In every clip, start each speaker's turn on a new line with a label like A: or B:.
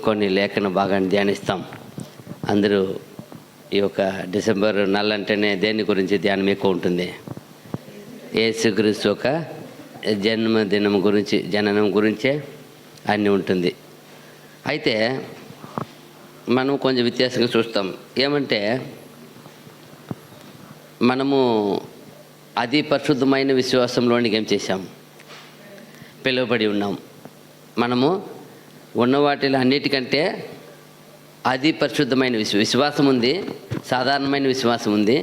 A: కొన్ని లేఖన భాగాన్ని ధ్యానిస్తాం. అందరూ ఈ యొక్క డిసెంబర్ నెల అంటేనే దేని గురించి ధ్యానం ఎక్కువ ఉంటుంది? యేసుక్రీస్తు యొక్క జన్మదినం గురించి, జననం గురించే అన్నీ ఉంటుంది. అయితే మనం కొంచెం వ్యత్యాసంగా చూస్తాం. ఏమంటే మనము అతి పరిశుద్ధమైన విశ్వాసంలోనికి ఏం చేశాం? పిలువబడి ఉన్నాం. మనము ఉన్న వాటిలో అన్నిటికంటే అతి పరిశుద్ధమైన విశ్వాసం ఉంది, సాధారణమైన విశ్వాసం ఉంది,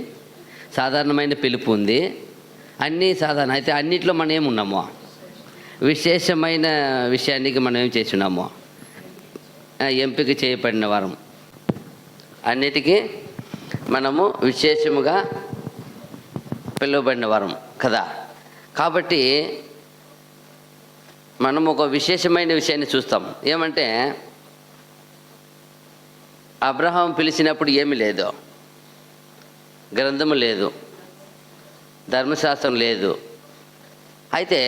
A: సాధారణమైన పిలుపు ఉంది, అన్నీ సాధారణ. అయితే అన్నిట్లో మనం ఏమున్నామో విశేషమైన విషయానికి మనం ఏం చేస్తున్నామో ఎంపిక చేయబడిన వారం. అన్నిటికీ మనము విశేషముగా పిలువబడిన వారం కదా. కాబట్టి మనం ఒక విశేషమైన విషయాన్ని చూస్తాం. ఏమంటే అబ్రహాం పిలిచినప్పుడు ఏమీ లేదు, గ్రంథము లేదు, ధర్మశాస్త్రం లేదు. అయితే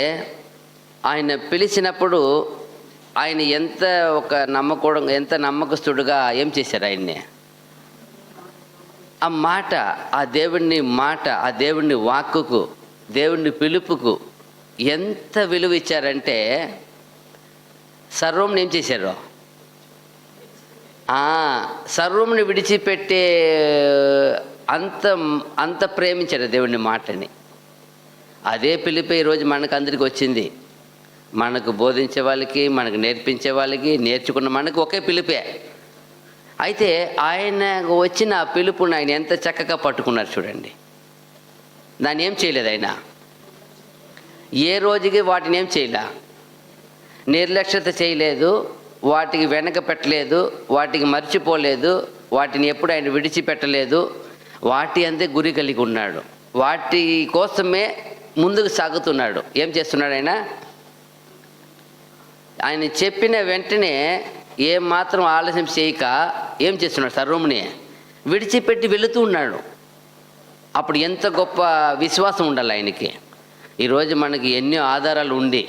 A: ఆయన పిలిచినప్పుడు ఆయన ఎంత నమ్మకస్తుడుగా ఏం చేశారు ఆయన్ని? ఆ మాట, ఆ దేవుని మాట, ఆ దేవుని వాక్కుకు, దేవుని పిలుపుకు ఎంత విలువ ఇచ్చారంటే సర్వంని ఏం చేశారు? సర్వంని విడిచిపెట్టే అంత ప్రేమించారు దేవుని మాటని. అదే పిలుపు ఈరోజు మనకు అందరికి వచ్చింది. మనకు బోధించే వాళ్ళకి, మనకు నేర్పించే వాళ్ళకి, నేర్చుకున్న మనకు ఒకే పిలుపే. అయితే ఆయన వచ్చిన ఆ పిలుపుని ఆయన ఎంత చక్కగా పట్టుకున్నారు చూడండి. దాన్ని ఏం చేయలేదు ఆయన. ఏ రోజుకి వాటిని ఏం చేయలే, నిర్లక్ష్యత చేయలేదు, వాటికి వెనక పెట్టలేదు, వాటికి మర్చిపోలేదు, వాటిని ఎప్పుడు ఆయన విడిచిపెట్టలేదు. వాటి అంతే గురి కలిగి ఉన్నాడు. వాటి కోసమే ముందుకు సాగుతున్నాడు. ఏం చేస్తున్నాడు ఆయన? ఆయన చెప్పిన వెంటనే ఏమాత్రం ఆలస్యం చేయక ఏం చేస్తున్నాడు? సర్వముని విడిచిపెట్టి వెళుతూ ఉన్నాడు. అప్పుడు ఎంత గొప్ప విశ్వాసం ఉండాలి ఆయనకి. ఈరోజు మనకి ఎన్నో ఆధారాలు ఉంది,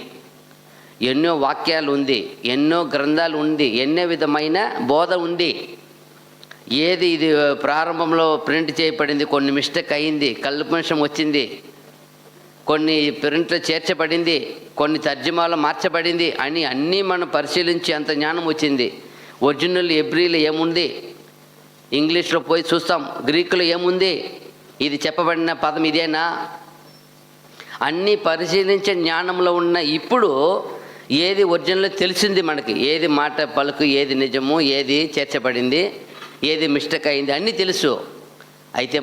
A: ఎన్నో వాక్యాలు ఉంది, ఎన్నో గ్రంథాలు ఉంది, ఎన్నో విధమైన బోధ ఉంది. ఏది ఇది ప్రారంభంలో ప్రింట్ చేయబడింది, కొన్ని మిస్టేక్ అయింది, కల్పంశం వచ్చింది, కొన్ని ప్రింట్లో చేర్చబడింది, కొన్ని తర్జుమాలో మార్చబడింది అని అన్నీ మనం పరిశీలించి అంత జ్ఞానం వచ్చింది. ఒరిజినల్ ఎబ్రీలో ఏముంది, ఇంగ్లీష్లో పోయి చూస్తాం, గ్రీకులో ఏముంది, ఇది చెప్పబడిన పదం ఇదేనా, అన్నీ పరిశీలించే జ్ఞానంలో ఉన్న ఇప్పుడు ఏది ఒరిజినల్ తెలిసింది మనకి. ఏది మాట పలుకు, ఏది నిజము, ఏది చేర్చబడింది, ఏది మిస్టేక్ అయింది అన్నీ తెలుసు. అయితే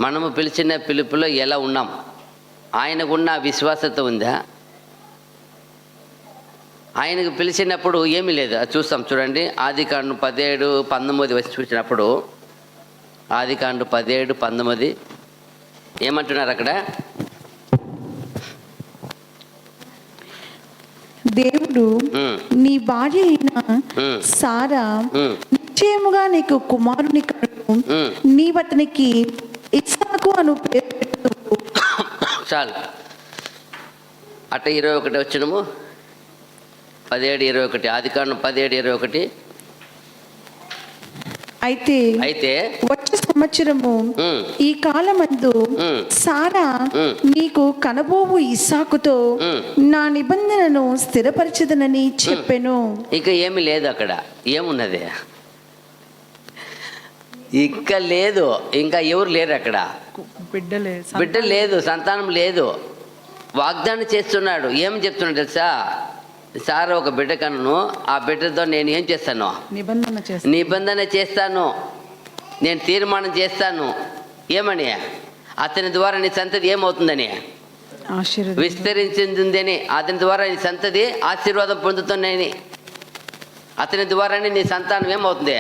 A: మనము పిలిచిన పిలుపులో ఎలా ఉన్నాం? ఆయనకున్న విశ్వాసత ఉందా? ఆయనకు పిలిచినప్పుడు ఏమీ లేదు. అది చూస్తాం చూడండి. ఆదికాండం 17-19 వచ్చి చూసినప్పుడు, ఆదికాండం 17-19 ఏమంటున్నారు అక్కడ?
B: దేవుడు నీ భార్య అయిన సారా నిశ్చయముగా నీకు కుమారుని కలుగు, నీవతనికి ఇస్సాకు అను పేరు పెట్టుదువు.
A: చాలు. అట్ట 21 వచ్చినము 17-21, ఆదికాండం 17-21.
B: అయితే వచ్చే సంవత్సరము ఈ కాలమందు సారా నీకు కనబోవు ఇస్సాకుతో నా నిబంధనను స్థిరపరచదనని చెప్పెను.
A: ఇక ఏమి లేదు అక్కడ. ఏమున్నది? ఇక లేదు. ఇంకా ఎవరు లేరు అక్కడ. బిడ్డ లేదు, సంతానం లేదు. వాగ్దానం చేస్తున్నాడు. ఏం చెప్తున్నాడు తెలుసా? సార్ ఒక బిడ్డ కను, ఆ బిడ్డతో నేను ఏం చేస్తాను? నిబంధన చేస్తాను, నేను తీర్మానం చేస్తాను. ఏమని? అతని ద్వారా నీ సంతతి ఏమవుతుందని, విస్తరించిందని, అతని ద్వారా నీ సంతతి ఆశీర్వాదం పొందుతున్నాయని, అతని ద్వారానే నీ సంతానం ఏమవుతుంది?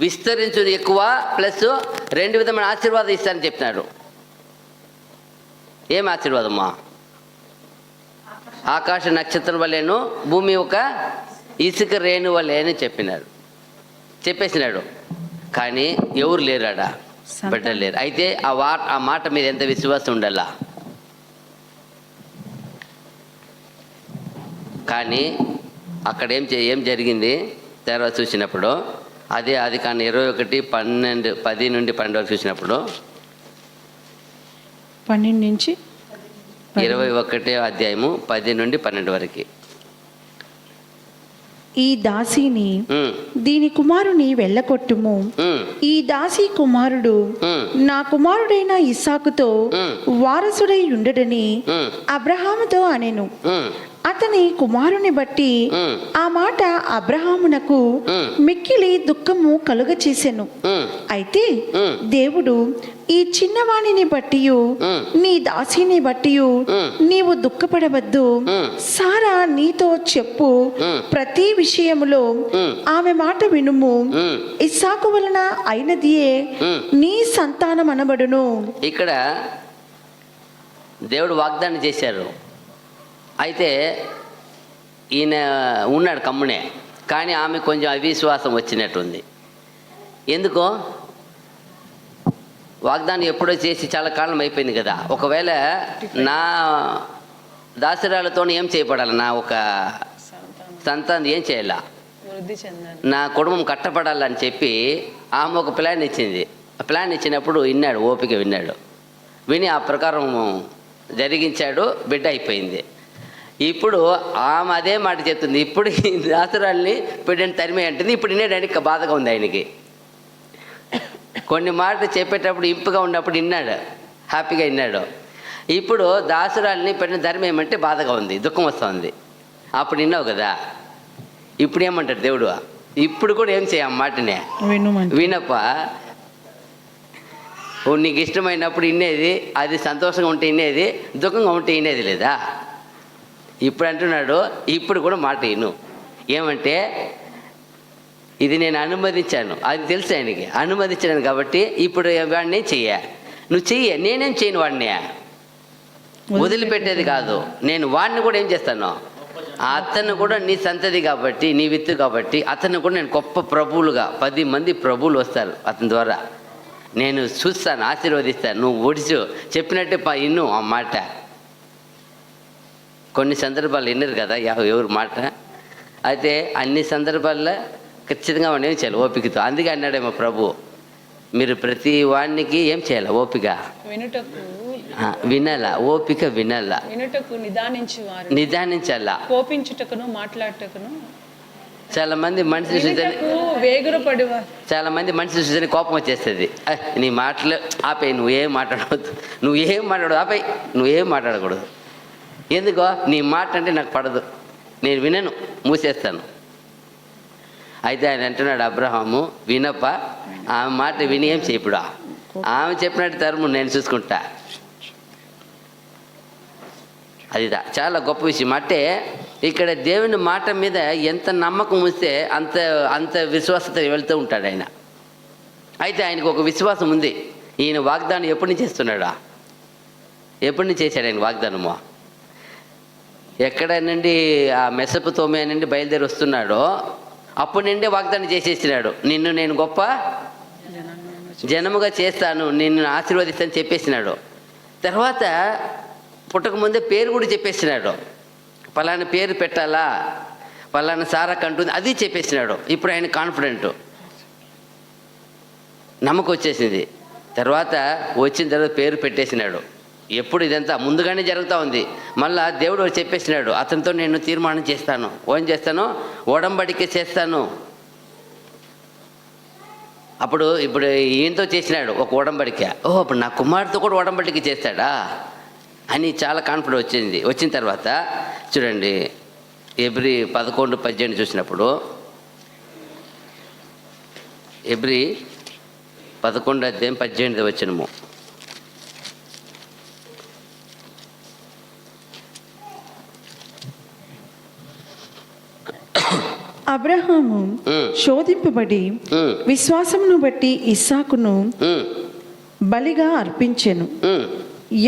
A: విస్తరించు ఎక్కువ, ప్లస్ 2 విధమైన ఆశీర్వాదం ఇస్తానని చెప్తున్నాడు. ఏం ఆశీర్వాదమ్మా? ఆకాశ నక్షత్రం వల్లేను, భూమి ఒక ఇసుక రేణు వల్లే అని చెప్పేసినాడు. కానీ ఎవరు లేరాడా? బిడ్డలు లేరు. అయితే ఆ మాట మీద ఎంత విశ్వాసం ఉండాలా? కానీ అక్కడ ఏం జరిగింది తర్వాత చూసినప్పుడు, అదే ఆదికాండం 21, 10 నుండి 12 వరకు చూసినప్పుడు,
B: 12 నుంచి
A: 21 అధ్యాయము 10 నుండి 12 వరకు.
B: ఈ దాసిని దీని కుమారుని వెళ్ళగొట్టుము. ఈ దాసి కుమారుడు నా కుమారుడైన ఇస్సాకుతో వారసుడై ఉండడని అబ్రహాముతో అనెను. అతని కుమారుని బట్టి ఆ మాట అబ్రహామునకు మిక్కిలి దుఃఖము కలుగ చేసెను. అయితే దేవుడు ఈ చిన్నవాణిని బట్టి నీ దాసిని బట్టి నీవు దుఃఖపడవద్దు, సారా నీతో చెప్పు ప్రతి విషయములో ఆమె మాట వినుము, ఇస్సాకు వలన అయినదియే నీ సంతానం అనబడును.
A: ఇక్కడ దేవుడు వాగ్దానం చేశారు. అయితే ఈయన ఉన్నాడు కమ్మునే, కానీ ఆమె కొంచెం అవిశ్వాసం వచ్చినట్టుంది. ఎందుకో వాగ్దానం ఎప్పుడో చేసి చాలా కాలం అయిపోయింది కదా. ఒకవేళ నా దాసరాలతో ఏం చేయబడాలి, నా ఒక సంతానం ఏం చేయాల, నా కుటుంబం కట్టపడాలని చెప్పి ఆమె ఒక ప్లాన్ ఇచ్చింది. ప్లాన్ ఇచ్చినప్పుడు విన్నాడు, ఓపిక విన్నాడు, విని ఆ ప్రకారం జరిగించాడు. బిడ్డ అయిపోయింది. ఇప్పుడు ఆమె అదే మాట చెప్తుంది. ఇప్పుడు ఈ దాసరాల్ని బిడ్డని తరిమే అంటుంది. ఇప్పుడు వినేడానికి బాధగా ఉంది ఆయనకి. కొన్ని మాటలు చెప్పేటప్పుడు ఇంపుగా ఉన్నప్పుడు విన్నాడు, హ్యాపీగా విన్నాడు. ఇప్పుడు దాసురాల్ని పెట్టిన ధర్మేమంటే బాధగా ఉంది, దుఃఖం వస్తుంది. అప్పుడు విన్నావు కదా, ఇప్పుడు ఏమంటాడు దేవుడు? ఇప్పుడు కూడా ఏం చేయ మాటనే వినప్ప. నీకు ఇష్టమైనప్పుడు వినేది, అది సంతోషంగా ఉంటే వినేది, దుఃఖంగా ఉంటే వినేది లేదా? ఇప్పుడు అంటున్నాడు, ఇప్పుడు కూడా మాట విను. ఏమంటే ఇది నేను అనుమతించాను, అది తెలుసు ఆయనకి, అనుమతించాను కాబట్టి ఇప్పుడు వాడిని చెయ్య, నువ్వు చెయ్య, నేనేం చేయను వాడిని, వదిలిపెట్టేది కాదు. నేను వాడిని కూడా ఏం చేస్తాను, అతను కూడా నీ సంతతి కాబట్టి, నీ విత్తు కాబట్టి అతను కూడా నేను గొప్ప ప్రభువులుగా 10 మంది ప్రభువులు వస్తారు అతని ద్వారా. నేను చూస్తాను, ఆశీర్వదిస్తాను, నువ్వు ఒడిచు చెప్పినట్టే ఇన్ను ఆ మాట. కొన్ని సందర్భాలు విన్నారు కదా ఎవరు మాట. అయితే అన్ని సందర్భాల్లో ఖచ్చితంగా వాడిని ఏం చేయాలి, ఓపికతో. అందుకే అన్నాడేమో ప్రభు, మీరు ప్రతి వాడికి ఏం చేయాలి, ఓపిక వినాలా, ఓపిక వినాలా, నిదానించాలా,
C: కోపించుటకును మాట్లాడటకును.
A: చాలా మంది మనిషి చూసి కోపం వచ్చేస్తుంది. నీ మాటలు ఆపేయి, నువ్వేం మాట్లాడవద్దు, ఆపేయి, నువ్వేం మాట్లాడకూడదు. ఎందుకో నీ మాట అంటే నాకు పడదు, నేను వినను, మూసేస్తాను. అయితే ఆయన అంటున్నాడు, అబ్రహాము వినప్ప, ఆమె మాట విని ఏం చేయప్పుడు, ఆమె చెప్పినట్టు తరము నేను చూసుకుంటా. అది చాలా గొప్ప విషయం. అంటే ఇక్కడ దేవుని మాట మీద ఎంత నమ్మకం వస్తే అంత విశ్వాసత వెళ్తూ ఉంటాడు ఆయన. అయితే ఆయనకు ఒక విశ్వాసం ఉంది. ఈయన వాగ్దానం ఎప్పటి నుంచి చేస్తున్నాడా, ఎప్పటి నుంచి చేశాడు ఆయన వాగ్దానము? ఎక్కడ నుండి ఆ మెసొపొతామియా నుండి బయలుదేరి వస్తున్నాడో అప్పటి నుండే వాగ్దానం చేసేసినాడు. నిన్ను నేను గొప్ప జనముగా చేస్తాను, నిన్ను ఆశీర్వదిస్తాను చెప్పేసినాడు. తర్వాత పుట్టకముందే పేరు కూడా చెప్పేసినాడు. పలానా పేరు పెట్టాలా, పలానా సారా కంటుంది, అది చెప్పేసినాడు. ఇప్పుడు ఆయన కాన్ఫిడెంట్, నమ్మకం వచ్చేసింది. తర్వాత వచ్చిన తర్వాత పేరు పెట్టేసినాడు. ఎప్పుడు ఇదంతా ముందుగానే జరుగుతూ ఉంది. మళ్ళా దేవుడు చెప్పేసినాడు, అతనితో నేను తీర్మానం చేస్తాను, ఏం చేస్తాను, ఒడంబడిక చేస్తాను. ఇప్పుడు ఈయనతో చేసినాడు ఒక ఒడంబడిక. అప్పుడు నా కుమారుడితో కూడా ఒడంబడిక చేస్తాడా అని చాలా కాన్ఫిడెంట్ వచ్చింది. వచ్చిన తర్వాత చూడండి, ఎబ్రీ 11:18 చూసినప్పుడు, ఎబ్రీ 11:18 వచ్చినము.
B: అబ్రహాము శోధింపబడి విశ్వాసమును బట్టి ఇస్సాకును బలిగా అర్పించెను.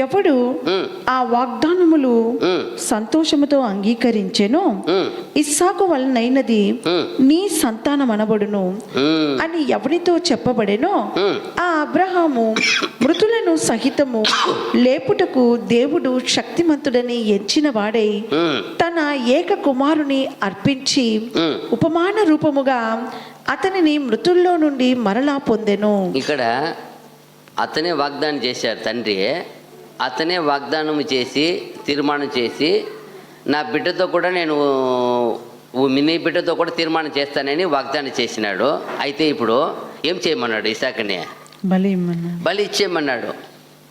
B: ఎవడు
A: ఉమ్,
B: ఆ వాగ్దానములు
A: ఉమ్,
B: సంతోషముతో అంగీకరించెనో
A: ఉమ్,
B: ఇస్సాకు వలనైనది
A: ఉమ్,
B: నీ సంతానమనబడును
A: ఉమ్,
B: అని ఎవరితో చెప్పబడెనో
A: ఉమ్.
B: ఆ అబ్రహాము మృతులను సహితము లేపుటకు దేవుడు శక్తిమంతుడని ఎంచిన వాడై
A: ఉమ్,
B: తన ఏక కుమారుని అర్పించి
A: ఉమ్.
B: ఉపమాన రూపముగా అతనిని మృతుల్లో నుండి మరలా పొందెను.
A: ఇక్కడ అతనే వాగ్దానం చేశారు తండ్రి. అతనే వాగ్దానం చేసి తీర్మానం చేసి నా బిడ్డతో కూడా నేను నీ బిడ్డతో కూడా తీర్మానం చేస్తానని వాగ్దానం చేసినాడు. అయితే ఇప్పుడు ఏం చేయమన్నాడు? ఇసాకుని బలి ఇచ్చేయమన్నాడు.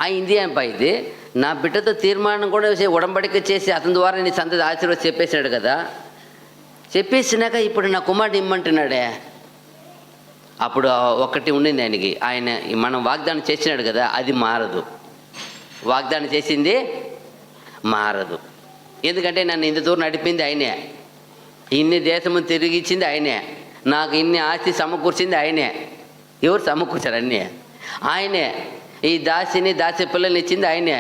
A: అయింది అనిపా ఇది. నా బిడ్డతో తీర్మానం కూడా ఉడంబడిక చేసి అతని ద్వారా నీ సంతతి ఆశీర్వాదం చెప్పేసినాడు కదా. చెప్పేసినాక ఇప్పుడు నా కుమారుడు ఇమ్మంటున్నాడే. అప్పుడు ఒకటి ఉండింది ఆయనకి. ఆయన మనం వాగ్దానం చేసినాడు కదా, అది మారదు. వాగ్దానం చేసింది మారదు. ఎందుకంటే నన్ను ఇంత దూరం నడిపింది ఆయనే, ఇన్ని దేశము తిరిగిచ్చింది ఆయనే, నాకు ఇన్ని ఆస్తి సమకూర్చింది ఆయనే. ఎవరు సమకూర్చారు? అన్నీ ఆయనే. ఈ దాసి పిల్లల్ని ఇచ్చింది ఆయనే,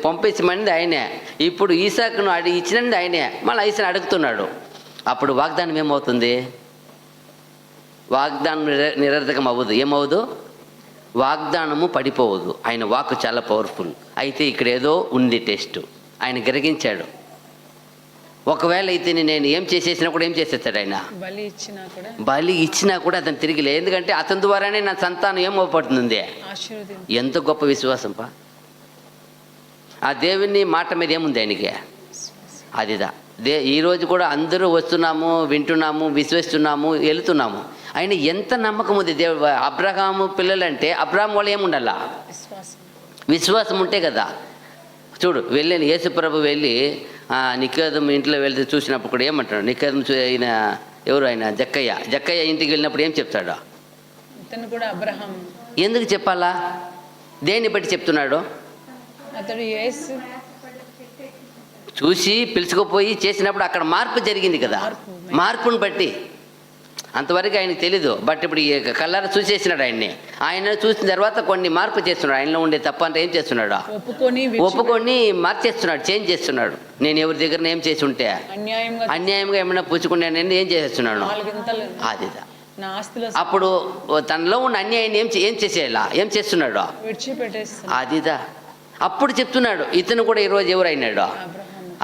A: పంపించమనింది ఆయనే. ఇప్పుడు ఈసాకును ఇచ్చినది ఆయనే, మళ్ళీ ఈసారి అడుగుతున్నాడు. అప్పుడు వాగ్దానం ఏమవుతుంది? వాగ్దానం నిరర్థకం అవ్వదు. ఏమవ్వదు? వాగ్దానము పడిపోవద్దు. ఆయన వాక్ చాలా పవర్ఫుల్. అయితే ఇక్కడ ఏదో ఉంది టెస్ట్. ఆయన గ్రహించాడు. ఒకవేళ అయితే నేను ఏం చేసేసినా కూడా ఏం చేసేస్తాడు ఆయన? బలి ఇచ్చినా కూడా అతను తిరిగి లేదు. ఎందుకంటే అతని ద్వారానే నా సంతానం ఏమవుపడుతుంది. ఎంత గొప్ప విశ్వాసం పా! ఆ దేవుని మాట మీద ఏముంది ఆయనకి? అదిదా. ఈరోజు కూడా అందరూ వస్తున్నాము, వింటున్నాము, విశ్వసిస్తున్నాము, వెళుతున్నాము. ఆయన ఎంత నమ్మకం ఉంది అబ్రహాము పిల్లలంటే అబ్రహాం వాళ్ళు ఏముండాలా? విశ్వాసం ఉంటే కదా. చూడు, వెళ్ళాను యేసుప్రభు వెళ్ళి నికేదం ఇంట్లో వెళ్తే చూసినప్పుడు కూడా ఏమంటాడు? నికేదం ఆయన ఎవరు? ఆయన జక్కయ్య ఇంటికి వెళ్ళినప్పుడు ఏం చెప్తాడు? ఎందుకు చెప్పాలా? దేన్ని బట్టి చెప్తున్నాడు? చూసి పిలుచుకుపోయి చేసినప్పుడు అక్కడ మార్పు జరిగింది కదా. మార్పుని బట్టి అంతవరకు ఆయనకు తెలీదు. బట్ ఇప్పుడు కళ్ళారా చూసేసినాడు ఆయన్ని. ఆయన చూసిన తర్వాత కొన్ని మార్పు చేస్తున్నాడు. ఆయనలో ఉండే తప్ప అంటే ఏం చేస్తున్నాడు? ఒప్పుకొని మార్చేస్తున్నాడు, చేంజ్ చేస్తున్నాడు. నేను ఎవరి దగ్గర ఏం చేసి ఉంటే అన్యాయంగా ఏమైనా పుచ్చుకున్నానని ఏం చేసేస్తున్నాను? అదిదా. అప్పుడు తనలో ఉన్న అన్యాయాన్ని ఏం చేసేయాలా? ఏం చేస్తున్నాడు? అదిదా. అప్పుడు చెప్తున్నాడు ఇతను కూడా ఈరోజు ఎవరైనాడు?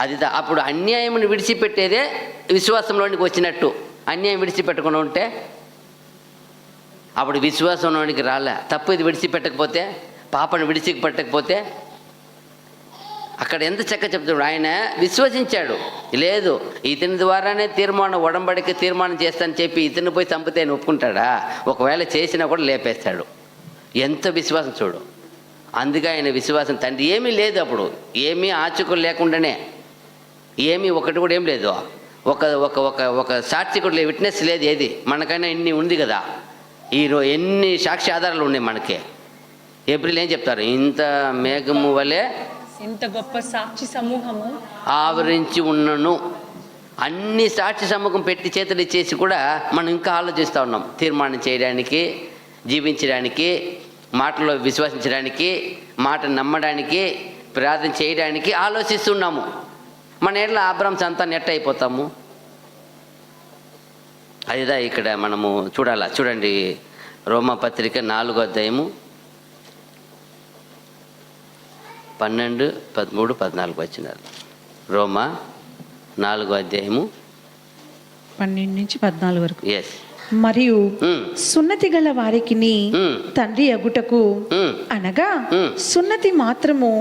A: అదిదా. అప్పుడు అన్యాయమును విడిచిపెట్టేదే విశ్వాసంలోనికి వచ్చినట్టు. అన్యాయం విడిచిపెట్టకుండా ఉంటే అప్పుడు విశ్వాసంలోనికి రాలే. తప్పు ఇది విడిచిపెట్టకపోతే, పాపను విడిచిపెట్టకపోతే అక్కడ ఎంత చక్కగా చెప్తున్నాడు. ఆయన విశ్వసించాడు. లేదు, ఇతని ద్వారానే ఉడంబడిక తీర్మానం చేస్తానని చెప్పి ఇతను పోయి చంపితే ఆయన ఒప్పుకుంటాడా? ఒకవేళ చేసినా కూడా లేపేస్తాడు. ఎంత విశ్వాసం చూడు. అందుకే ఆయన విశ్వాసం. తండ్రి ఏమీ లేదు, అప్పుడు ఏమీ ఆచకులు లేకుండానే, ఏమీ ఒకటి కూడా ఏం లేదు. ఒక ఒక ఒక ఒక సాక్షి కూడా విట్నెస్ లేదు. ఏది మనకైనా ఇన్ని ఉంది కదా. ఈరోజు ఎన్ని సాక్షి ఆధారాలు ఉన్నాయి మనకి. ఏప్రిల్ ఏం చెప్తారు? ఇంత మేఘము వలె
C: ఇంత గొప్ప సాక్షి సమూహము
A: ఆవరించి ఉన్నను. అన్ని సాక్షి సమూహం పెట్టి చేతులు ఇచ్చేసి కూడా మనం ఇంకా ఆలోచిస్తూ ఉన్నాం. తీర్మానం చేయడానికి, జీవించడానికి, మాటలో విశ్వసించడానికి, మాట నమ్మడానికి, ప్రార్థన చేయడానికి ఆలోచిస్తున్నాము. మన ఎట్లా అబ్రహాం సంతానం ఎట్ట అయిపోతాము? అదిదా ఇక్కడ మనము చూడాలా. చూడండి, రోమాపత్రిక 4వ అధ్యాయము 12, 13, 14 వచ్చినారు. రోమా 4వ అధ్యాయము
B: 12 నుంచి 14 వరకు.
A: ఎస్.
B: మరియు సున్నతి గల వారికి తండ్రి అగుటకు అనగా సున్నతి మాత్రము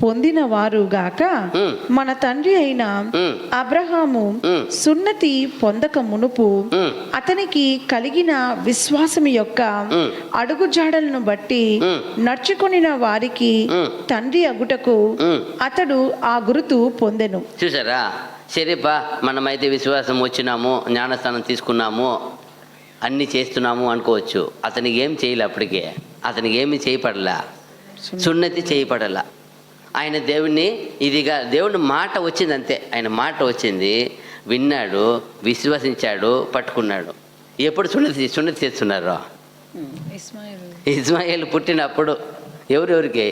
B: పొందిన వారు గాక మన తండ్రి అయిన అబ్రహాము సున్నతి పొందక మునుపు అతనికి కలిగిన విశ్వాసము యొక్క అడుగుజాడలను బట్టి నడుచుకొనిన వారికి తండ్రి అగుటకు అతడు ఆ గురుతు పొందెను.
A: చూసారా? సరేపా, మనమైతే విశ్వాసం వచ్చినాము, జ్ఞానస్థానం తీసుకున్నాము, అన్నీ చేస్తున్నాము అనుకోవచ్చు. అతనికి ఏం చేయలే. అప్పటికే అతనికి ఏమి చేయపడలా, సున్నతి చేయపడలా. ఆయన దేవుణ్ణి ఇదిగా దేవుని మాట వచ్చింది అంతే. ఆయన మాట వచ్చింది, విన్నాడు, విశ్వసించాడు, పట్టుకున్నాడు. ఎప్పుడు సున్నతి చేస్తున్నారు? ఇస్మాయిల్ పుట్టినప్పుడు. ఎవరెవరికి?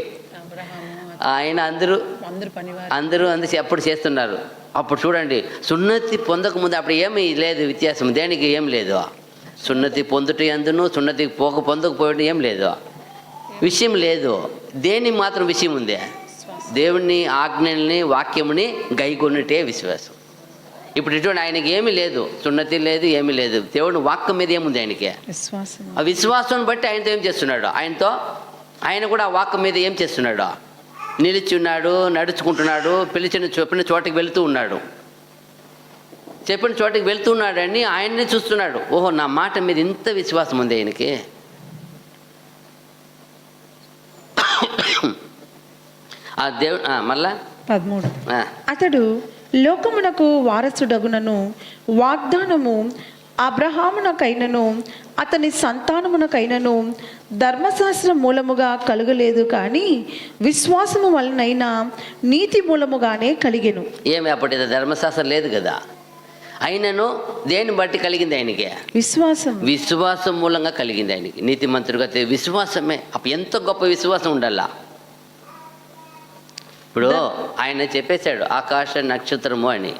A: ఆయన అందరూ
C: అందరు పనివారు
A: అందరూ అప్పుడు చేస్తున్నారు. అప్పుడు చూడండి, సున్నతి పొందకముందు అప్పుడు ఏమీ లేదు వ్యత్యాసం, దేనికి ఏం లేదు. సున్నతి పొందుట ఎందును సున్నతి పొందకపోవడం ఏం లేదు, విషయం లేదు. దేని మాత్రం విషయం ఉంది, దేవుని ఆజ్ఞల్ని వాక్యముని గైకొనుటే విశ్వాసం. ఇప్పుడు ఇటువంటి ఆయనకి ఏమీ లేదు, సున్నతి లేదు, ఏమీ లేదు. దేవుని వాక్యం మీద ఏముంది ఆయనకి,
C: విశ్వాసం.
A: ఆ విశ్వాసాన్ని బట్టి ఆయనతో ఏం చేస్తున్నాడు, ఆయన కూడా ఆ వాక్యం మీద ఏం చేస్తున్నాడు, నిలిచి ఉన్నాడు, నడుచుకుంటున్నాడు, చెప్పిన చోటకి వెళుతూ ఉన్నాడు. చెప్పిన చోటకి వెళ్తూ ఉన్నాడని ఆయన్నే చూస్తున్నాడు. ఓహో, నా మాట మీద ఇంత విశ్వాసం ఉంది ఆయనకి. ఆ దేవుడు మళ్ళా
C: 13.
B: అతడు లోకమునకు వారసుడగునను వాగ్దానము అబ్రహామునకైనను అతని సంతానమునకైనను ధర్మశాస్త్ర మూలముగా కలుగలేదు, కానీ విశ్వాసము వలనైనా నీతి మూలముగానే కలిగెను.
A: ఏమి అప్పటి ధర్మశాస్త్రం లేదు కదా, అయినను దేన్ని బట్టి కలిగింది ఆయనకి, విశ్వాసం మూలంగా కలిగింది ఆయనకి. నీతిమంతుడుగా విశ్వాసమే. అప్పుడు ఎంత గొప్ప విశ్వాసం ఉండాలా. ఇప్పుడు ఆయన చెప్పేశాడు ఆకాశ నక్షత్రము అని.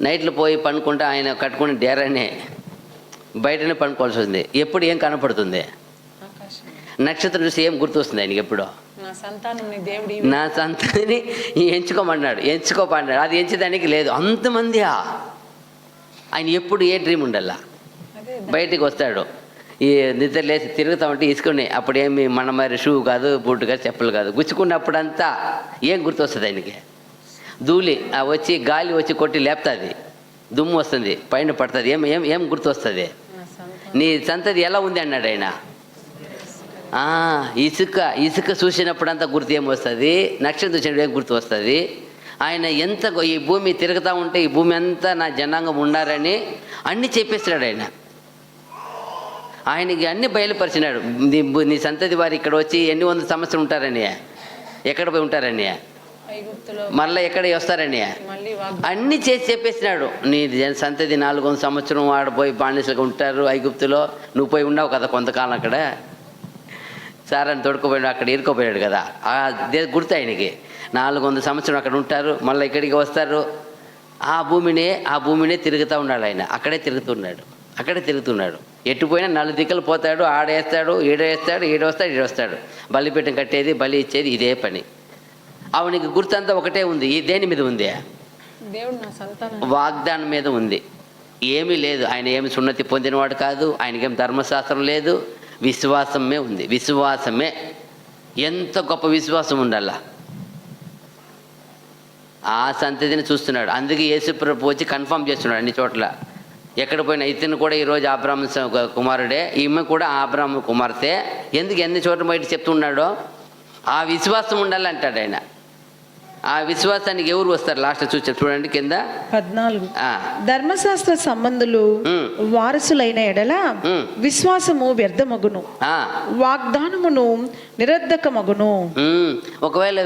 A: నైట్లు పోయి పనుకుంటే ఆయన కట్టుకుని డేరానే బయటనే పనుకోవాల్సి ఉంది. ఎప్పుడు ఏం కనపడుతుంది, నక్షత్రం చూసి ఏం గుర్తు వస్తుంది ఆయనకి. ఎప్పుడు నా సంతాన్ని ఎంచుకోమన్నాడు, అది ఎంచేదానికి లేదు. అంతమంది ఆయన ఎప్పుడు ఏ డ్రీమ్ ఉండాలా. బయటికి వస్తాడు, ఈ నిద్ర లేచి తిరుగుతా ఉంటే ఇసుకుని, అప్పుడేమి మన మరి షూ కాదు, బూట్ కాదు, చెప్పులు కాదు, గుచ్చుకున్నప్పుడంతా ఏం గుర్తు వస్తుంది ఆయనకి, ధూళి వచ్చి గాలి వచ్చి కొట్టి లేపుతుంది, దుమ్ము వస్తుంది, పైన పడుతుంది, ఏం ఏం ఏం గుర్తు వస్తుంది, నీ సంతతి ఎలా ఉంది అన్నాడు ఆయన. ఇసుక చూసినప్పుడంతా గుర్తు ఏమొస్తుంది, నక్షత్రం చూసినప్పుడు ఏం గుర్తు వస్తుంది. ఆయన ఎంత ఈ భూమి తిరుగుతూ ఉంటే ఈ భూమి అంతా నా జనాంగం ఉన్నారని అన్నీ చెప్పేస్తున్నాడు ఆయన. ఆయనకి అన్ని బయలుపరిచినాడు. నీ సంతతి వారు ఇక్కడ వచ్చి ఎన్ని 100 సంవత్సరాలు ఉంటారని, ఎక్కడ పోయి ఉంటారని, మళ్ళీ ఎక్కడ వస్తారని అన్నీ చేసి చెప్పేసినాడు. నీ సంతతి 400 సంవత్సరం ఆడపోయి బానిసలుగా ఉంటారు ఐగుప్తులో. నువ్వు పోయి ఉన్నావు కదా కొంతకాలం అక్కడ, సారాన్ని తొడుకుపోయాడు, అక్కడ ఇరుక్కుపోయాడు కదా. గుర్తు ఆయనకి 400 సంవత్సరం అక్కడ ఉంటారు, మళ్ళీ ఇక్కడికి వస్తారు. ఆ భూమినే తిరుగుతూ ఉన్నాడు ఆయన. అక్కడే తిరుగుతున్నాడు. ఎటు పోయినా 4 దిక్కులు పోతాడు, ఆడేస్తాడు, ఈడొస్తాడు. బలి పెట్టం కట్టేది, బలి ఇచ్చేది, ఇదే పని. అవనికి గుర్తంతా ఒకటే ఉంది. ఈ దేని మీద ఉంది, వాగ్దానం మీద ఉంది. ఏమీ లేదు. ఆయన ఏమి సున్నతి పొందినవాడు కాదు, ఆయనకేం ధర్మశాస్త్రం లేదు, విశ్వాసమే ఉంది. విశ్వాసమే. ఎంత గొప్ప విశ్వాసం ఉండాల. ఆ సంతతిని చూస్తున్నాడు. అందుకే యేసుప్రభు వచ్చి కన్ఫర్మ్ చేస్తున్నాడు అన్ని చోట్ల. ఎక్కడ పోయినా ఇతను కూడా ఈరోజు అబ్రాహాము కుమారుడే, ఈమె కూడా అబ్రాహాము కుమార్తె. ఎందుకు ఎన్ని చోట్ల బయట చెప్తున్నాడో ఆ విశ్వాసం ఉండాలంటాడు ఆయన. ఆ విశ్వాసానికి ఎవరు వస్తారు లాస్ట్ చూడండి కింద
B: 14. ధర్మశాస్త్ర సంబంధులు వారసులైన ఎడల విశ్వాసము వ్యర్థమగును, వాగ్దానమును నిరర్ధకమగును.
A: ఒకవేళ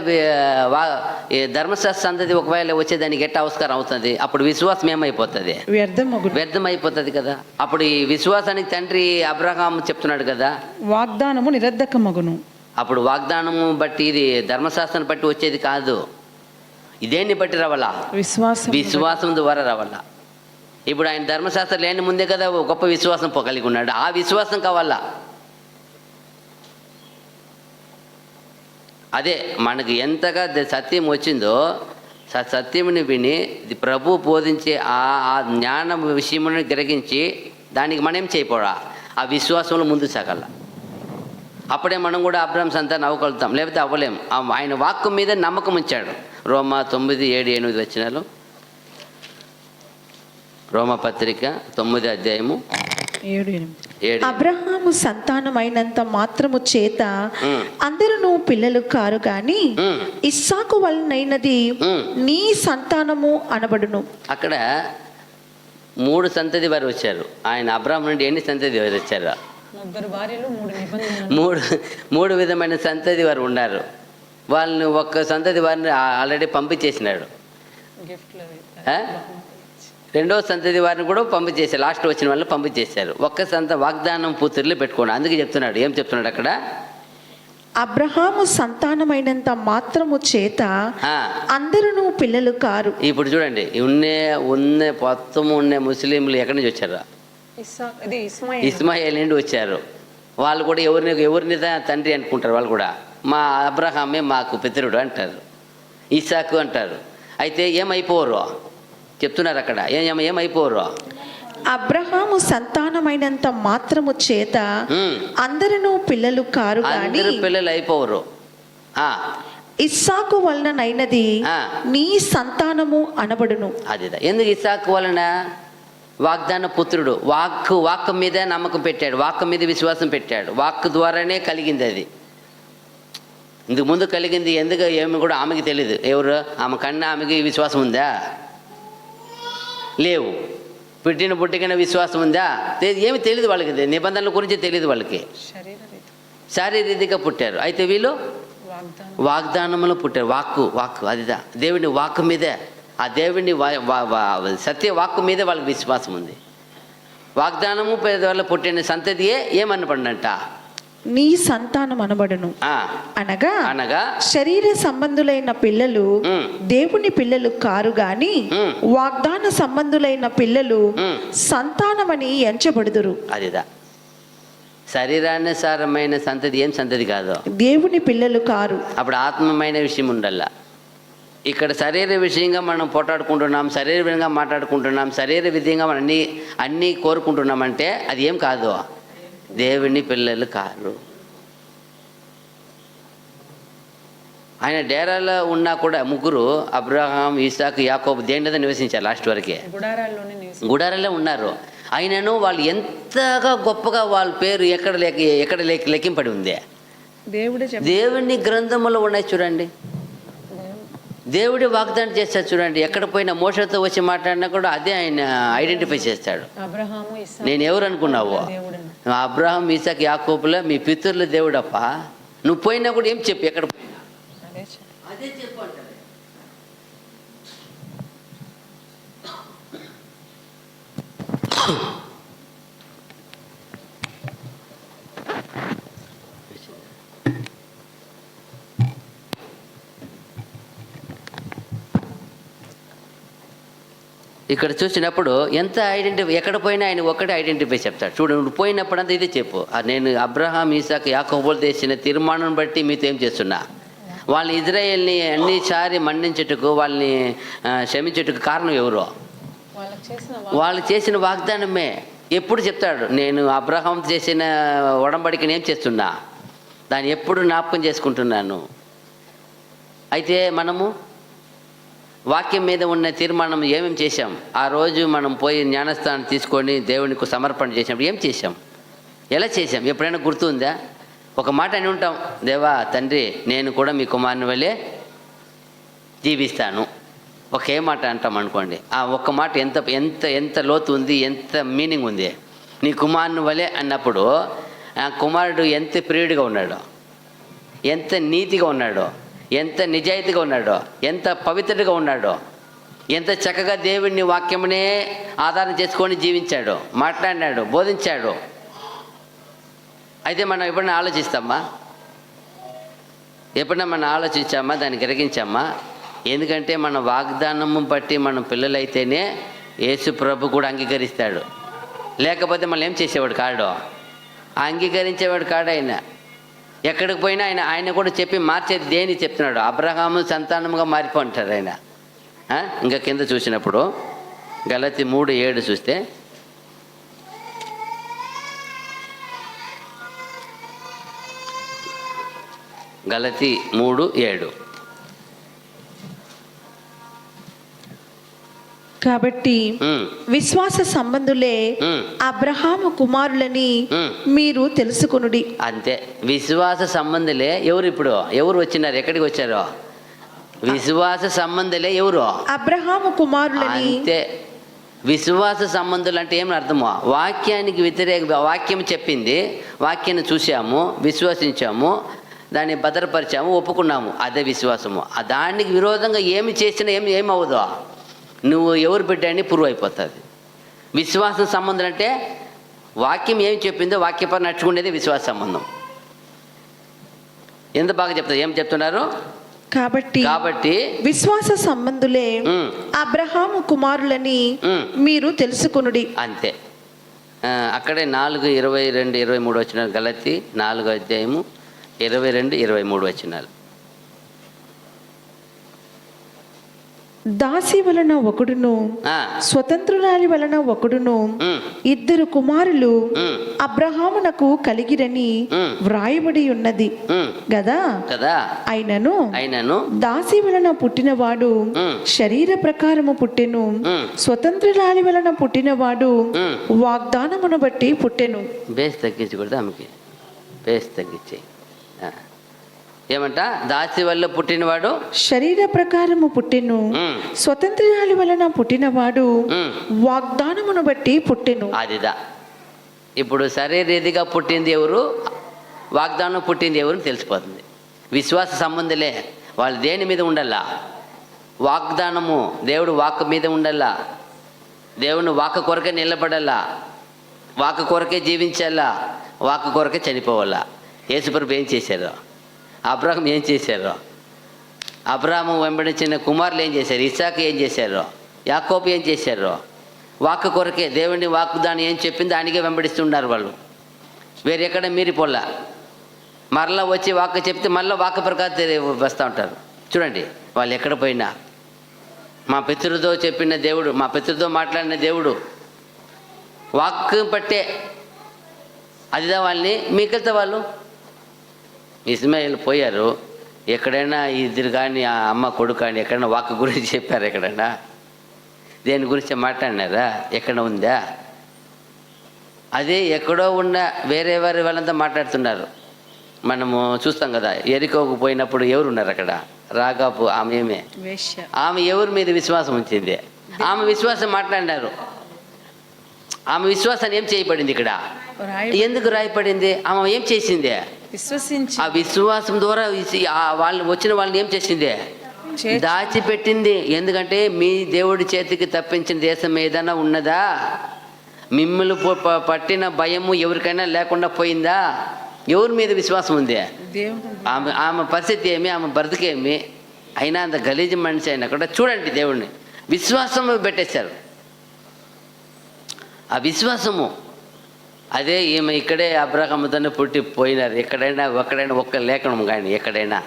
A: ధర్మశాస్త్ర సంతతి ఒకవేళ వచ్చేదానికి ఎట్ట ఆవిష్కారం అవుతుంది, అప్పుడు విశ్వాసం ఏమైపోతుంది, వ్యర్థమైపోతుంది కదా. అప్పుడు ఈ విశ్వాసానికి తండ్రి అబ్రహాము చెప్తున్నాడు కదా,
B: వాగ్దానము నిరర్ధకమగును.
A: అప్పుడు వాగ్దానము బట్టి, ఇది ధర్మశాస్త్రాన్ని బట్టి వచ్చేది కాదు, ఇదేన్ని బట్టి రావాలా, విశ్వాసం ద్వారా రావాలా. ఇప్పుడు ఆయన ధర్మశాస్త్రం లేని ముందే కదా గొప్ప విశ్వాసం కలిగి ఉన్నాడు. ఆ విశ్వాసం కావాలా. అదే మనకు ఎంతగా సత్యం వచ్చిందో, సత్యముని విని ప్రభు బోధించే ఆ జ్ఞానం విషయమును గ్రహించి దానికి మనం చేయపోడా, ఆ విశ్వాసంలో ముందు సాగాల. అప్పుడే మనం కూడా అబ్రహాం సంతానం అవ్వగలుగుతాం, లేకపోతే అవ్వలేం. ఆయన వాక్కు మీద నమ్మకం ఉంచాడు. రోమా 9:7-8 వచనాలు, రోమా పత్రిక 9వ అధ్యాయము 7-8.
B: అబ్రహాము సంతానమైనంత మాత్రము చేత అందరూ పిల్లలు కారు గాని ఇస్సాకు వలనైనది నీ సంతానము అనబడును.
A: అక్కడ 3 సంతతి వారు వచ్చారు. ఆయన అబ్రహాం నుండి ఎన్ని సంతతి వారు వచ్చారు? 3 విధమైన సంతతి వారు ఉన్నారు. వాళ్ళని ఒక్క సంతతి వారిని ఆల్రెడీ పంపించేసినాడు. రెండవ సంతతి వారిని కూడా పంపించేశారు. లాస్ట్ వచ్చిన వాళ్ళని పంపించేశారు. ఒక్క వాగ్దానం పుత్రులు పెట్టుకోండి. అందుకే చెప్తున్నాడు. ఏం చెప్తున్నాడు అక్కడ?
B: అబ్రహాము సంతానమైనంత మాత్రము చేత
A: ఆ,
B: అందరూ పిల్లలు కారు.
A: ఇప్పుడు చూడండి ఉన్న మొత్తం ఉన్న ముస్లింలు ఎక్కడి నుంచి వచ్చారు?
C: ఇది ఇస్మాయిల్.
A: ఇస్మాయిల్ నుండి వచ్చారు. వాళ్ళు కూడా ఎవరిని తండ్రి అనుకుంటారు. వాళ్ళు కూడా మా అబ్రహామే మాకు పితరుడు అంటారు, ఇసాకు అంటారు. అయితే ఏమైపోరు చెప్తున్నారు అక్కడ, ఏమైపోరు?
B: అబ్రహాము సంతానమైనంత మాత్రము చేత అందరూ పిల్లలు కారు గాని
A: అందరూ పిల్లలు అయిపోరు.
B: ఇస్సాకు వలననైనది
A: ఆ.
B: నీ సంతానము అనబడును.
A: అది ఎందుకు ఇస్సాకు వలన? వాగ్దాన పుత్రుడు. వాక్కు మీద నమ్మకం పెట్టాడు, వాక్కు మీద విశ్వాసం పెట్టాడు. వాక్కు ద్వారానే కలిగింది అది. ఇందుకు ముందు కలిగింది ఎందుకు ఏమి కూడా ఆమెకి తెలియదు. ఎవరు ఆమె కన్నా ఆమెకి విశ్వాసం ఉందా? లేవు. పుట్టికైనా విశ్వాసం ఉందా? ఏమి తెలియదు వాళ్ళకి, నిబంధనల గురించి తెలియదు వాళ్ళకి. శారీరకంగా పుట్టారు. అయితే వీళ్ళు వాగ్దానంలో పుట్టారు. వాక్కు అదిదా దేవుని వాక్కు మీదే, ఆ దేవుని సత్య వాక్కు మీదే వాళ్ళకి విశ్వాసం ఉంది. వాగ్దానము పేదవాళ్ళ పుట్టిన సంతతియే ఏమనపడినంట,
B: నీ సంతానం అనబడును. అనగా శరీర సంబంధులైన పిల్లలు దేవుని పిల్లలు కారు గాని వాగ్దాన సంబంధులైన పిల్లలు సంతానమని ఎంచబడుదురు.
A: అదిదా శరీరానుసారమైన సంతతి ఏం సంతతి కాదు,
B: దేవుని పిల్లలు కారు.
A: అప్పుడు ఆత్మమైన విషయం ఉండాల. ఇక్కడ శరీర విషయంగా మనం పోటాడుకుంటున్నాం, శరీర విధంగా మాట్లాడుకుంటున్నాం, శరీర విధంగా మనం అన్నీ కోరుకుంటున్నామంటే అది ఏం కాదు, దేవుని పిల్లలు కారు. ఆయన డేరాలో ఉన్నా కూడా ముగ్గురు అబ్రహాం, ఇసాకు, యాకోబు దేని మీద నివసించారు లాస్ట్ వరకే, గుడారాలే ఉన్నారు. అయినను వాళ్ళు ఎంతగా గొప్పగా వాళ్ళ పేరు ఎక్కడ లెక్కింపడి ఉంది. దేవుని గ్రంథములో ఉన్నాయి చూడండి, దేవుడి వాగ్దానం చేస్తాడు చూడండి. ఎక్కడ పోయినా మోషతో వచ్చి మాట్లాడినా కూడా అదే ఆయన ఐడెంటిఫై చేస్తాడు. నేను ఎవరు అనుకున్నావు? అబ్రహాం, ఇసాకు, యాకోబుల మీ పితరుల దేవుడప్ప. నువ్వు పోయినా కూడా ఏం చెప్పు, ఎక్కడ పోయినా అదే చెప్పు అంటారు. ఇక్కడ చూసినప్పుడు ఎంత ఎక్కడ పోయినా ఆయన ఒక్కటే ఐడెంటిఫై చెప్తాడు. చూడు, నువ్వు పోయినప్పుడు అంతా ఇదే చెప్పు, నేను అబ్రహాం, ఇసాకు, యాకోబులు చేసిన తీర్మానం బట్టి మీతో ఏం చేస్తున్నా, వాళ్ళని ఇజ్రాయేల్ని అన్నిసారి మన్నించుటకు, వాళ్ళని క్షమించుటకు కారణం ఎవరు? వాళ్ళు చేసిన వాగ్దానమే. ఎప్పుడు చెప్తాడు, నేను అబ్రహాం చేసిన ఒడంబడికని ఏం చేస్తున్నా, దాన్ని ఎప్పుడు జ్ఞాపకం చేసుకుంటున్నాను. అయితే మనము వాక్యం మీద ఉన్న తీర్మానం ఏమేమి చేశాం? ఆ రోజు మనం పోయి జ్ఞానస్థానం తీసుకొని దేవునికి సమర్పణ చేసినప్పుడు ఏం చేశాం, ఎలా చేశాం? ఎప్పుడైనా గుర్తుందా? ఒక మాట అని ఉంటాం, దేవా తండ్రి నేను కూడా మీ కుమారుని వలె జీవిస్తాను. ఒకే మాట అంటాం అనుకోండి. ఆ ఒక్క మాట ఎంత ఎంత ఎంత లోతు ఉంది, ఎంత మీనింగ్ ఉంది. నీ కుమారుని వలె అన్నప్పుడు ఆ కుమారుడు ఎంత ప్రియుడిగా ఉన్నాడో, ఎంత నీతిగా ఉన్నాడో, ఎంత నిజాయితీగా ఉన్నాడో, ఎంత పవిత్రుడిగా ఉన్నాడో, ఎంత చక్కగా దేవుడిని వాక్యమునే ఆధారం చేసుకొని జీవించాడు, మాట్లాడినాడు, బోధించాడు. అయితే మనం ఎప్పుడైనా ఆలోచిస్తామా? ఎప్పుడైనా మనం ఆలోచించామా? దాన్ని గ్రహించామా? ఎందుకంటే మన వాగ్దానము బట్టి మనం పిల్లలైతేనే యేసు ప్రభు కూడా అంగీకరిస్తాడు. లేకపోతే మనం ఏం చేసేవాడు కాడు, అంగీకరించేవాడు కాడు. ఆయన ఎక్కడికి పోయినా ఆయన కూడా చెప్పి మార్చేది దేని చెప్తున్నాడు, అబ్రహాము సంతానముగా మారిపోంటారు ఆయన. ఇంకా కింద చూసినప్పుడు గలతీ 3:7 చూస్తే, గలతీ 3:7
B: కాబట్టి విశ్వాస సంబంధులే అబ్రహాము కుమారులని మీరు తెలుసుకొనుడి.
A: అంతే, విశ్వాస సంబంధులే. ఎవరు ఇప్పుడు ఎవరు వచ్చినారు, ఎక్కడికి వచ్చారో? విశ్వాస సంబంధులే. ఎవరు? అబ్రహాము కుమారులని. అంతే, విశ్వాస సంబంధులు అంటే ఏమని అర్థమో? వాక్యానికి వ్యతిరేక, వాక్యం చెప్పింది, వాక్యాన్ని చూసాము, విశ్వసించాము, దాన్ని భద్రపరిచాము, ఒప్పుకున్నాము, అదే విశ్వాసము. దానికి విరోధంగా ఏమి చేసినా ఏమవుదో, నువ్వు ఎవరు బిడ్డని ప్రూవ్ అయిపోతుంది. విశ్వాస సంబంధం అంటే వాక్యం ఏమి చెప్పిందో వాక్యపై నడుచుకునేది విశ్వాస సంబంధం. ఎంత బాగా చెప్తారు, ఏం చెప్తున్నారు? కాబట్టి
B: విశ్వాస సంబంధులే అబ్రహాము కుమారులని మీరు తెలుసుకొనుడి.
A: అంతే. అక్కడే 4:22-23 వచనాలు. గలతీ 4:22-23 వచనాలు.
B: దాసి వలన ఒకడును స్వతంత్రురాలి వలన ఒకడును ఇద్దరు కుమారులు అబ్రహామునకు కలిగిరని వ్రాయబడి ఉన్నది కదా. అయినను దాసి వలన పుట్టినవాడు శరీర ప్రకారము పుట్టెను, స్వతంత్రురాలి వలన పుట్టినవాడు వాగ్దానమును బట్టి పుట్టెను.
A: బేస్ తగ్గించకూడదు ఆమెకి, బేస్ తగ్గించే. ఏమంట? దాసి వల్ల పుట్టినవాడు
B: శరీర ప్రకారము పుట్టెను, స్వతంత్రాలి వలన పుట్టినవాడు వాగ్దానమును బట్టి పుట్టెను.
A: అదిదా. ఇప్పుడు శరీరీతిగా పుట్టింది ఎవరు, వాగ్దానం పుట్టింది ఎవరు తెలిసిపోతుంది. విశ్వాస సంబంధులే. వాళ్ళు దేని మీద ఉండాలా? వాగ్దానము, దేవుడు వాక్ మీద ఉండాలా. దేవుని వాక్ కొరకే నిలబడాలా, వాక్ కొరకే జీవించాలా, వాక్ కొరకే చనిపోవాలా. యేసుప్రభు ఏం చేశారు? అబ్రహాం ఏం చేశారు? అబ్రహాము వెంబడించిన కుమారులు ఏం చేశారు? ఇస్సాకు ఏం చేశారు? యాకోబు ఏం చేశారు? వాక్కు కొరకే, దేవుని వాక్కు దాన్ని ఏం చెప్పింది దానికే వెంబడిస్తున్నారు వాళ్ళు. వేరెక్కడ మీరిపోలా. మరలా వచ్చి వాక్కు చెప్తే మళ్ళీ వాక్కు ప్రకారం వస్తూ ఉంటారు. చూడండి, వాళ్ళు ఎక్కడ పోయినా మా పితృతో చెప్పిన దేవుడు, మా పితృతో మాట్లాడిన దేవుడు వాక్కు పట్టే అదిదా వాళ్ళని. మిగతా వాళ్ళు ఇస్మాయిల్ పోయారు, ఎక్కడైనా ఇద్దరు కానీ ఆ అమ్మ కొడుకు కానీ ఎక్కడైనా వాక్కు గురించి చెప్పారు? ఎక్కడైనా దేని గురించి మాట్లాడినారా? ఎక్కడ ఉందా? అదే ఎక్కడో ఉన్న వేరే వారి వాళ్ళంతా మాట్లాడుతున్నారు. మనము చూస్తాం కదా, ఎరికోకు పోయినప్పుడు ఎవరున్నారు అక్కడ? రాగాపు ఆమె ఎవరి మీద విశ్వాసం ఉంచింది? ఆమె విశ్వాసం మాట్లాడినారు. ఆమె విశ్వాసాన్ని ఏం చేయబడింది ఇక్కడ? ఎందుకు రాయపడింది? ఆమె ఏం చేసింది? ఆ విశ్వాసం ద్వారా వాళ్ళు వచ్చిన వాళ్ళని ఏం చేసింది? దాచిపెట్టింది. ఎందుకంటే మీ దేవుడి చేతికి తప్పించిన దేశం ఏదైనా ఉన్నదా? మిమ్మల్ని పట్టిన భయము ఎవరికైనా లేకుండా పోయిందా? ఎవరి మీద విశ్వాసం ఉంది? ఆమె పరిస్థితి ఏమి, ఆమె బ్రతికేమి అయినా అంత గలీజు మనిషి అయినా కూడా చూడండి దేవుడిని విశ్వాసం పెట్టేశారు. ఆ విశ్వాసము అదే. ఈమె ఇక్కడే అబ్రహాముతోనే పుట్టి పోయినారు. ఎక్కడైనా ఒక్క లేఖనం కానీ ఎక్కడైనా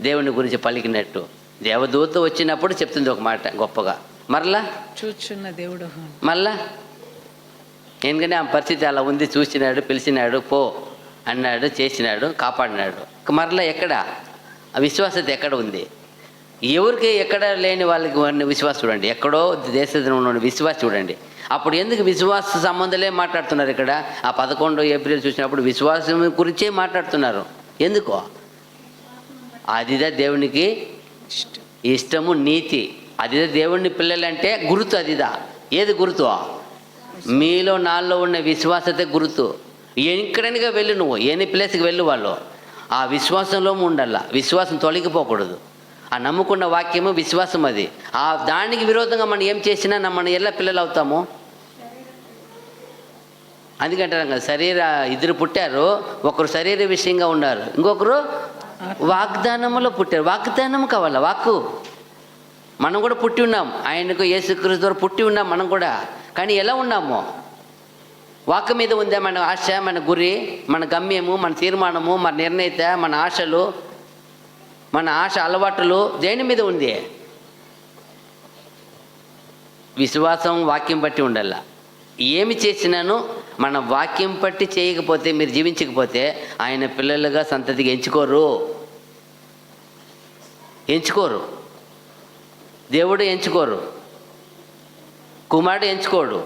A: దేవుని గురించి పలికినట్టు దేవదూత వచ్చినప్పుడు చెప్తుంది ఒక మాట గొప్పగా. మరలా
C: చూచున్న దేవుడు
A: మళ్ళా ఎందుకంటే ఆమె పరిస్థితి అలా ఉంది. చూసినాడు, పిలిచినాడు, పో అన్నాడు, చేసినాడు, కాపాడినాడు. మరలా ఎక్కడ ఆ విశ్వాసత ఎక్కడ ఉంది? ఎవరికి ఎక్కడ లేని వాళ్ళకి విశ్వాసం చూడండి. ఎక్కడో దేశంలో ఉన్న విశ్వాసం చూడండి. అప్పుడు ఎందుకు విశ్వాస సంబంధాలే మాట్లాడుతున్నారు ఇక్కడ? ఆ 11 ఏప్రిల్ చూసినప్పుడు విశ్వాసం గురించే మాట్లాడుతున్నారు. ఎందుకో? అదిదా దేవునికి ఇష్టము, నీతి. అదిదా దేవుని పిల్లలంటే గుర్తు. అదిదా ఏది గుర్తు? మీలో నాలో ఉన్న విశ్వాసతే గుర్తు. ఎక్కడైనా వెళ్ళు, నువ్వు ఎన్ని ప్లేస్కి వెళ్ళు, వాళ్ళు ఆ విశ్వాసంలో ఉండాల. విశ్వాసం తొలగిపోకూడదు. ఆ నమ్ముకున్న వాక్యము విశ్వాసం. అది ఆ దానికి విరోధంగా మనం ఏం చేసినా మనం ఎలా పిల్లలు అవుతాము? అందుకంటారు కదా, ఇద్దరు పుట్టారు. ఒకరు శరీర విషయంగా ఉన్నారు, ఇంకొకరు వాగ్దానములో పుట్టారు. వాగ్దానం కావాలా? వాక్కు. మనం కూడా పుట్టి ఉన్నాం, ఆయనకు యేసుక్రీస్తు ద్వారా పుట్టి ఉన్నాం మనం కూడా. కానీ ఎలా ఉన్నాము? వాక్కు మీద ఉందా మన ఆశ, మన గురి, మన గమ్యము, మన తీర్మానము, మన నిర్ణయిత, మన ఆశలు, మన ఆశ అలవాటులు దేని మీద ఉంది? విశ్వాసం వాక్యం బట్టి ఉండాల. ఏమి చేసినాను మన వాక్యం బట్టి చేయకపోతే, మీరు జీవించకపోతే ఆయన పిల్లలుగా సంతతికి ఎంచుకోరు. దేవుడు ఎంచుకోరు, కుమారుడు ఎంచుకోడు.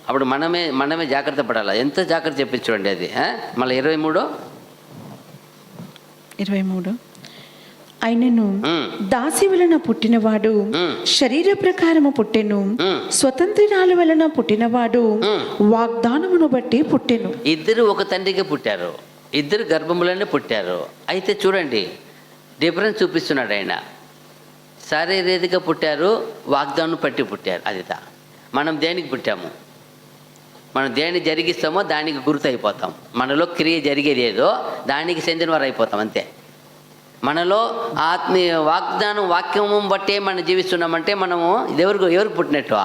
A: అప్పుడు మనమే జాగ్రత్త పడాలి. ఎంత జాగ్రత్త చెప్పించండి అది. మళ్ళీ
B: 23 అయినను దాసి వలన పుట్టినవాడు శరీర ప్రకారము పుట్టెను, స్వతంత్రాల వలన పుట్టినవాడు వాగ్దానమును బట్టి పుట్టెను.
A: ఇద్దరు ఒక తండ్రికి పుట్టారు, ఇద్దరు గర్భములోనే పుట్టారు. అయితే చూడండి డిఫరెన్స్ చూపిస్తున్నాడు ఆయన. శారీరకంగా పుట్టారు, వాగ్దానం పట్టి పుట్టారు. అదిదా మనం దేనికి పుట్టాము? మనం దేన్ని జరిగిస్తామో దానికి గుర్తు అయిపోతాం. మనలో క్రియ జరిగేది ఏదో దానికి చెందిన వారు అయిపోతాం. అంతే. మనలో ఆత్మీయ వాగ్దానం వాక్యము బట్టే మనం జీవిస్తున్నామంటే మనము ఎవరు పుట్టినట్టు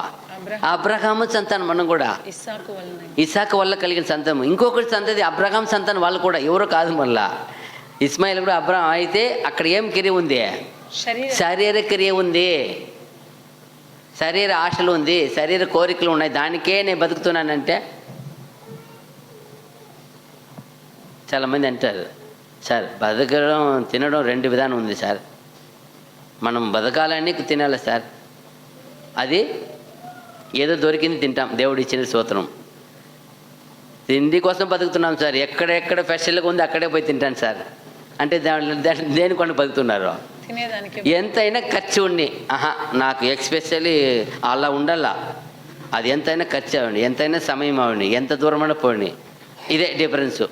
A: అబ్రహాము సంతానం. మనం కూడా
C: ఇస్సాకు వలన
A: ఇసాకు వల్ల కలిగిన సంతానం. ఇంకొకటి సంతతి అబ్రహాం సంతానం వాళ్ళు కూడా ఎవరో కాదు. మళ్ళా ఇస్మాయిల్ కూడా అబ్రహాం అయితే అక్కడ ఏం క్రియ ఉంది? శరీర క్రియ ఉంది, శరీర ఆశలు ఉంది, శరీర కోరికలు ఉన్నాయి. దానికే నేను బతుకుతున్నానంటే చాలామంది అంటారు, సార్ బతకడం తినడం 2 విధానం ఉంది సార్. మనం బతకాలని తినాలి సార్, అది ఏదో దొరికింది తింటాం, దేవుడు ఇచ్చిన స్తోత్రం. తిండి కోసం బతుకుతున్నాం సార్, ఎక్కడెక్కడ స్పెషల్గా ఉంది అక్కడే పోయి తింటాను సార్ అంటే దేని కొన్ని బతుకుతున్నారు?
C: తినేదానికి
A: ఎంతైనా ఖర్చు ఉండి నాకు ఎక్స్పెషల్లీ అలా ఉండాలా, అది ఎంతైనా ఖర్చు అవ్వండి, ఎంతైనా సమయం అవ్వండి, ఎంత దూరమైనా పోండి, ఇదే డిఫరెన్సు.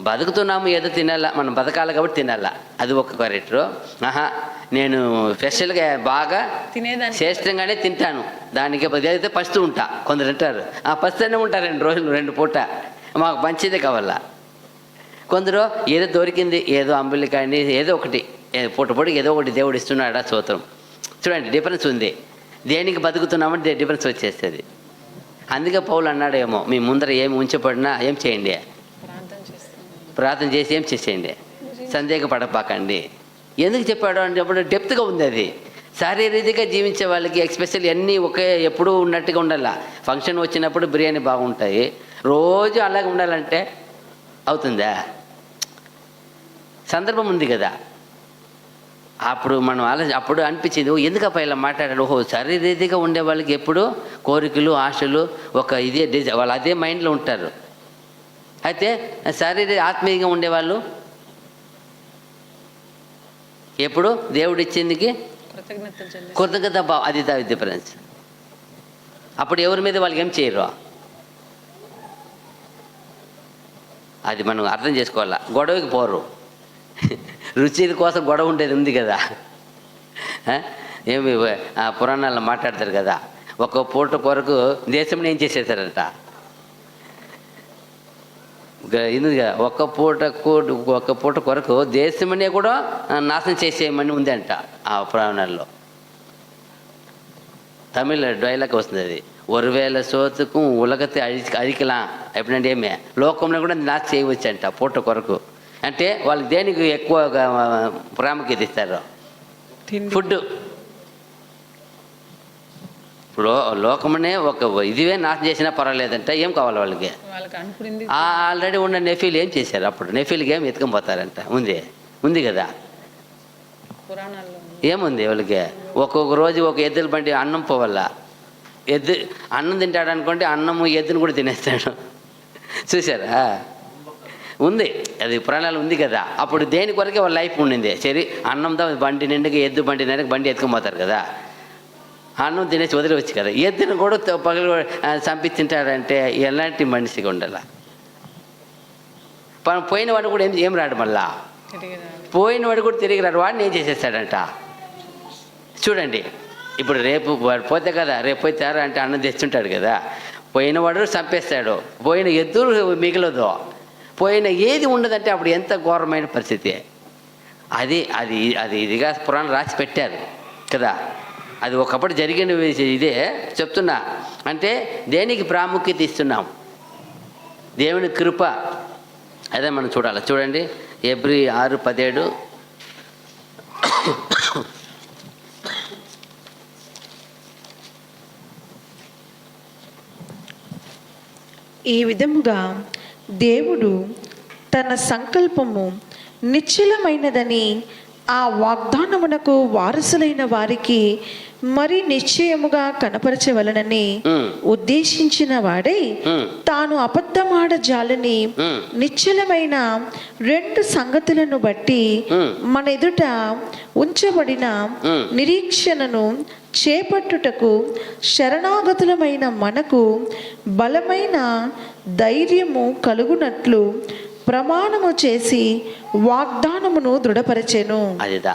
A: బతుకుతున్నాము ఏదో తినాలా, మనం బతకాలి కాబట్టి తినాలా, అది ఒక కరెక్టరు. నేను స్పెషల్గా బాగా శ్రేష్టంగానే తింటాను, దానికి అయితే పస్తూ ఉంటా. కొందరు అంటారు పస్తూనే ఉంటారు 2 రోజులు 2 పూట, మాకు మంచిదే కావాలా. కొందరు ఏదో దొరికింది, ఏదో అంబులి కానీ ఏదో ఒకటి పూట ఏదో ఒకటి దేవుడు ఇస్తున్నాడా స్తోత్రం. చూడండి డిఫరెన్స్ ఉంది, దేనికి బతుకుతున్నామంటే డిఫరెన్స్ వచ్చేస్తుంది. అందుకే పౌలు అన్నాడేమో, మీ ముందర ఏమి ఉంచబడినా ఏం చేయండి, ప్రార్థన చేసి ఏం చేసేయండి, సందేహపడపాకండి. ఎందుకు చెప్పాడు అంటే అప్పుడు డెప్త్గా ఉంది. అది శారీరకంగా జీవించే వాళ్ళకి ఎక్స్పెషల్లీ అన్నీ ఎప్పుడూ ఉన్నట్టుగా ఉండాల. ఫంక్షన్ వచ్చినప్పుడు బిర్యానీ బాగుంటాయి, రోజు అలాగే ఉండాలంటే అవుతుందా? సందర్భం ఉంది కదా. అప్పుడు మనం అప్పుడు అనిపించింది ఎందుకప్ప ఇలా మాట్లాడాడు. శారీరకంగా ఉండే వాళ్ళకి ఎప్పుడు కోరికలు ఆశలు ఇదే వాళ్ళు అదే మైండ్లో ఉంటారు. అయితే ఆత్మీయంగా ఉండేవాళ్ళు ఎప్పుడు దేవుడు ఇచ్చిందికి కృతజ్ఞత భావం, అది డిఫరెన్స్. అప్పుడు ఎవరి మీద వాళ్ళకి ఏం చేయరు, అది మనం అర్థం చేసుకోవాలా. గొడవకి పోరు, రుచి కోసం గొడవ ఉండేది ఉంది కదా. ఏమి పురాణాల్లో మాట్లాడతారు కదా, ఒక పూట కొరకు దేశంలో ఏం చేసేసారంట, ఒక్క పూట కొరకు దేశమనే కూడా నాశనం చేసేయమని ఉంది అంట ఆ పురాణాల్లో. తమిళ డైలాగ్ వస్తుంది అది, ఒరువేళ సోతుకు ఉలగతే అరికలా ఎప్పుడంటే ఏమే లోకంలో కూడా నాశనం చేయవచ్చు అంట పూట కొరకు. అంటే వాళ్ళు దేనికి ఎక్కువ ప్రాముఖ్యత ఇస్తారు? ఫుడ్. ఇప్పుడు లోకమనే ఇదివే నాశనం చేసినా పర్వాలేదంట, ఏం కావాలి వాళ్ళకి? ఆల్రెడీ ఉన్న నెఫీలు ఏం చేశారు? అప్పుడు నెఫీలకి ఏం ఎత్తుకొని ఉంది కదా, ఏముంది వాళ్ళకి? ఒక్కొక్క రోజు ఒక ఎద్దుల బండి అన్నం పోవాల, అన్నం తింటాడు అనుకోండి, అన్నము ఎద్దును కూడా తినేస్తాడు. చూసారా? ఉంది, అది పురాణాలు ఉంది కదా. అప్పుడు దేని కొరకే వాళ్ళ లైఫ్ ఉండింది. సరే అన్నంతో బండి నిండుగా ఎద్దు బండి నిండుగా బండి ఎత్తుకొని పోతారు కదా, అన్నం తినేసి వదిలేవచ్చు కదా. ఎద్దును కూడా పగలు చంపి తింటాడంటే ఎలాంటి మనిషిగా ఉండాల? పోయిన వాడు కూడా ఏం రాడు, మళ్ళా పోయిన వాడు కూడా తిరిగి రాడు, వాడిని ఏం చేసేస్తాడంట. చూడండి, ఇప్పుడు రేపు వాడు పోతే కదా, రేపు పోతారా అంటే అన్నం తెచ్చుంటాడు కదా, పోయినవాడు చంపేస్తాడు, పోయిన ఎద్దు మిగలదు, పోయిన ఏది ఉండదంటే అప్పుడు ఎంత ఘోరమైన పరిస్థితి. అది ఇదిగా పురాణం రాసి పెట్టారు కదా. అది ఒకప్పుడు జరిగిన ఇదే చెప్తున్నా. అంటే దేనికి ప్రాముఖ్యత ఇస్తున్నాం? దేవుని కృప, అదే మనం చూడాలి. చూడండి Hebrew 6:17.
B: ఈ విధముగా దేవుడు తన సంకల్పము నిశ్చలమైనదని ఆ వాగ్దానమునకు వారసులైన వారికి మరి నిశ్చయముగా కనపరచవలనని ఉద్దేశించిన వాడై తాను అబద్ధమాడ జాలని నిశ్చలమైన 2 సంగతులను బట్టి మన ఎదుట ఉంచబడిన నిరీక్షణను చేపట్టుటకు శరణాగతులమైన మనకు బలమైన ధైర్యము కలుగునట్లు ప్రమాణము చేసి వాగ్దానమును దృఢపరచెను.
A: అదిదా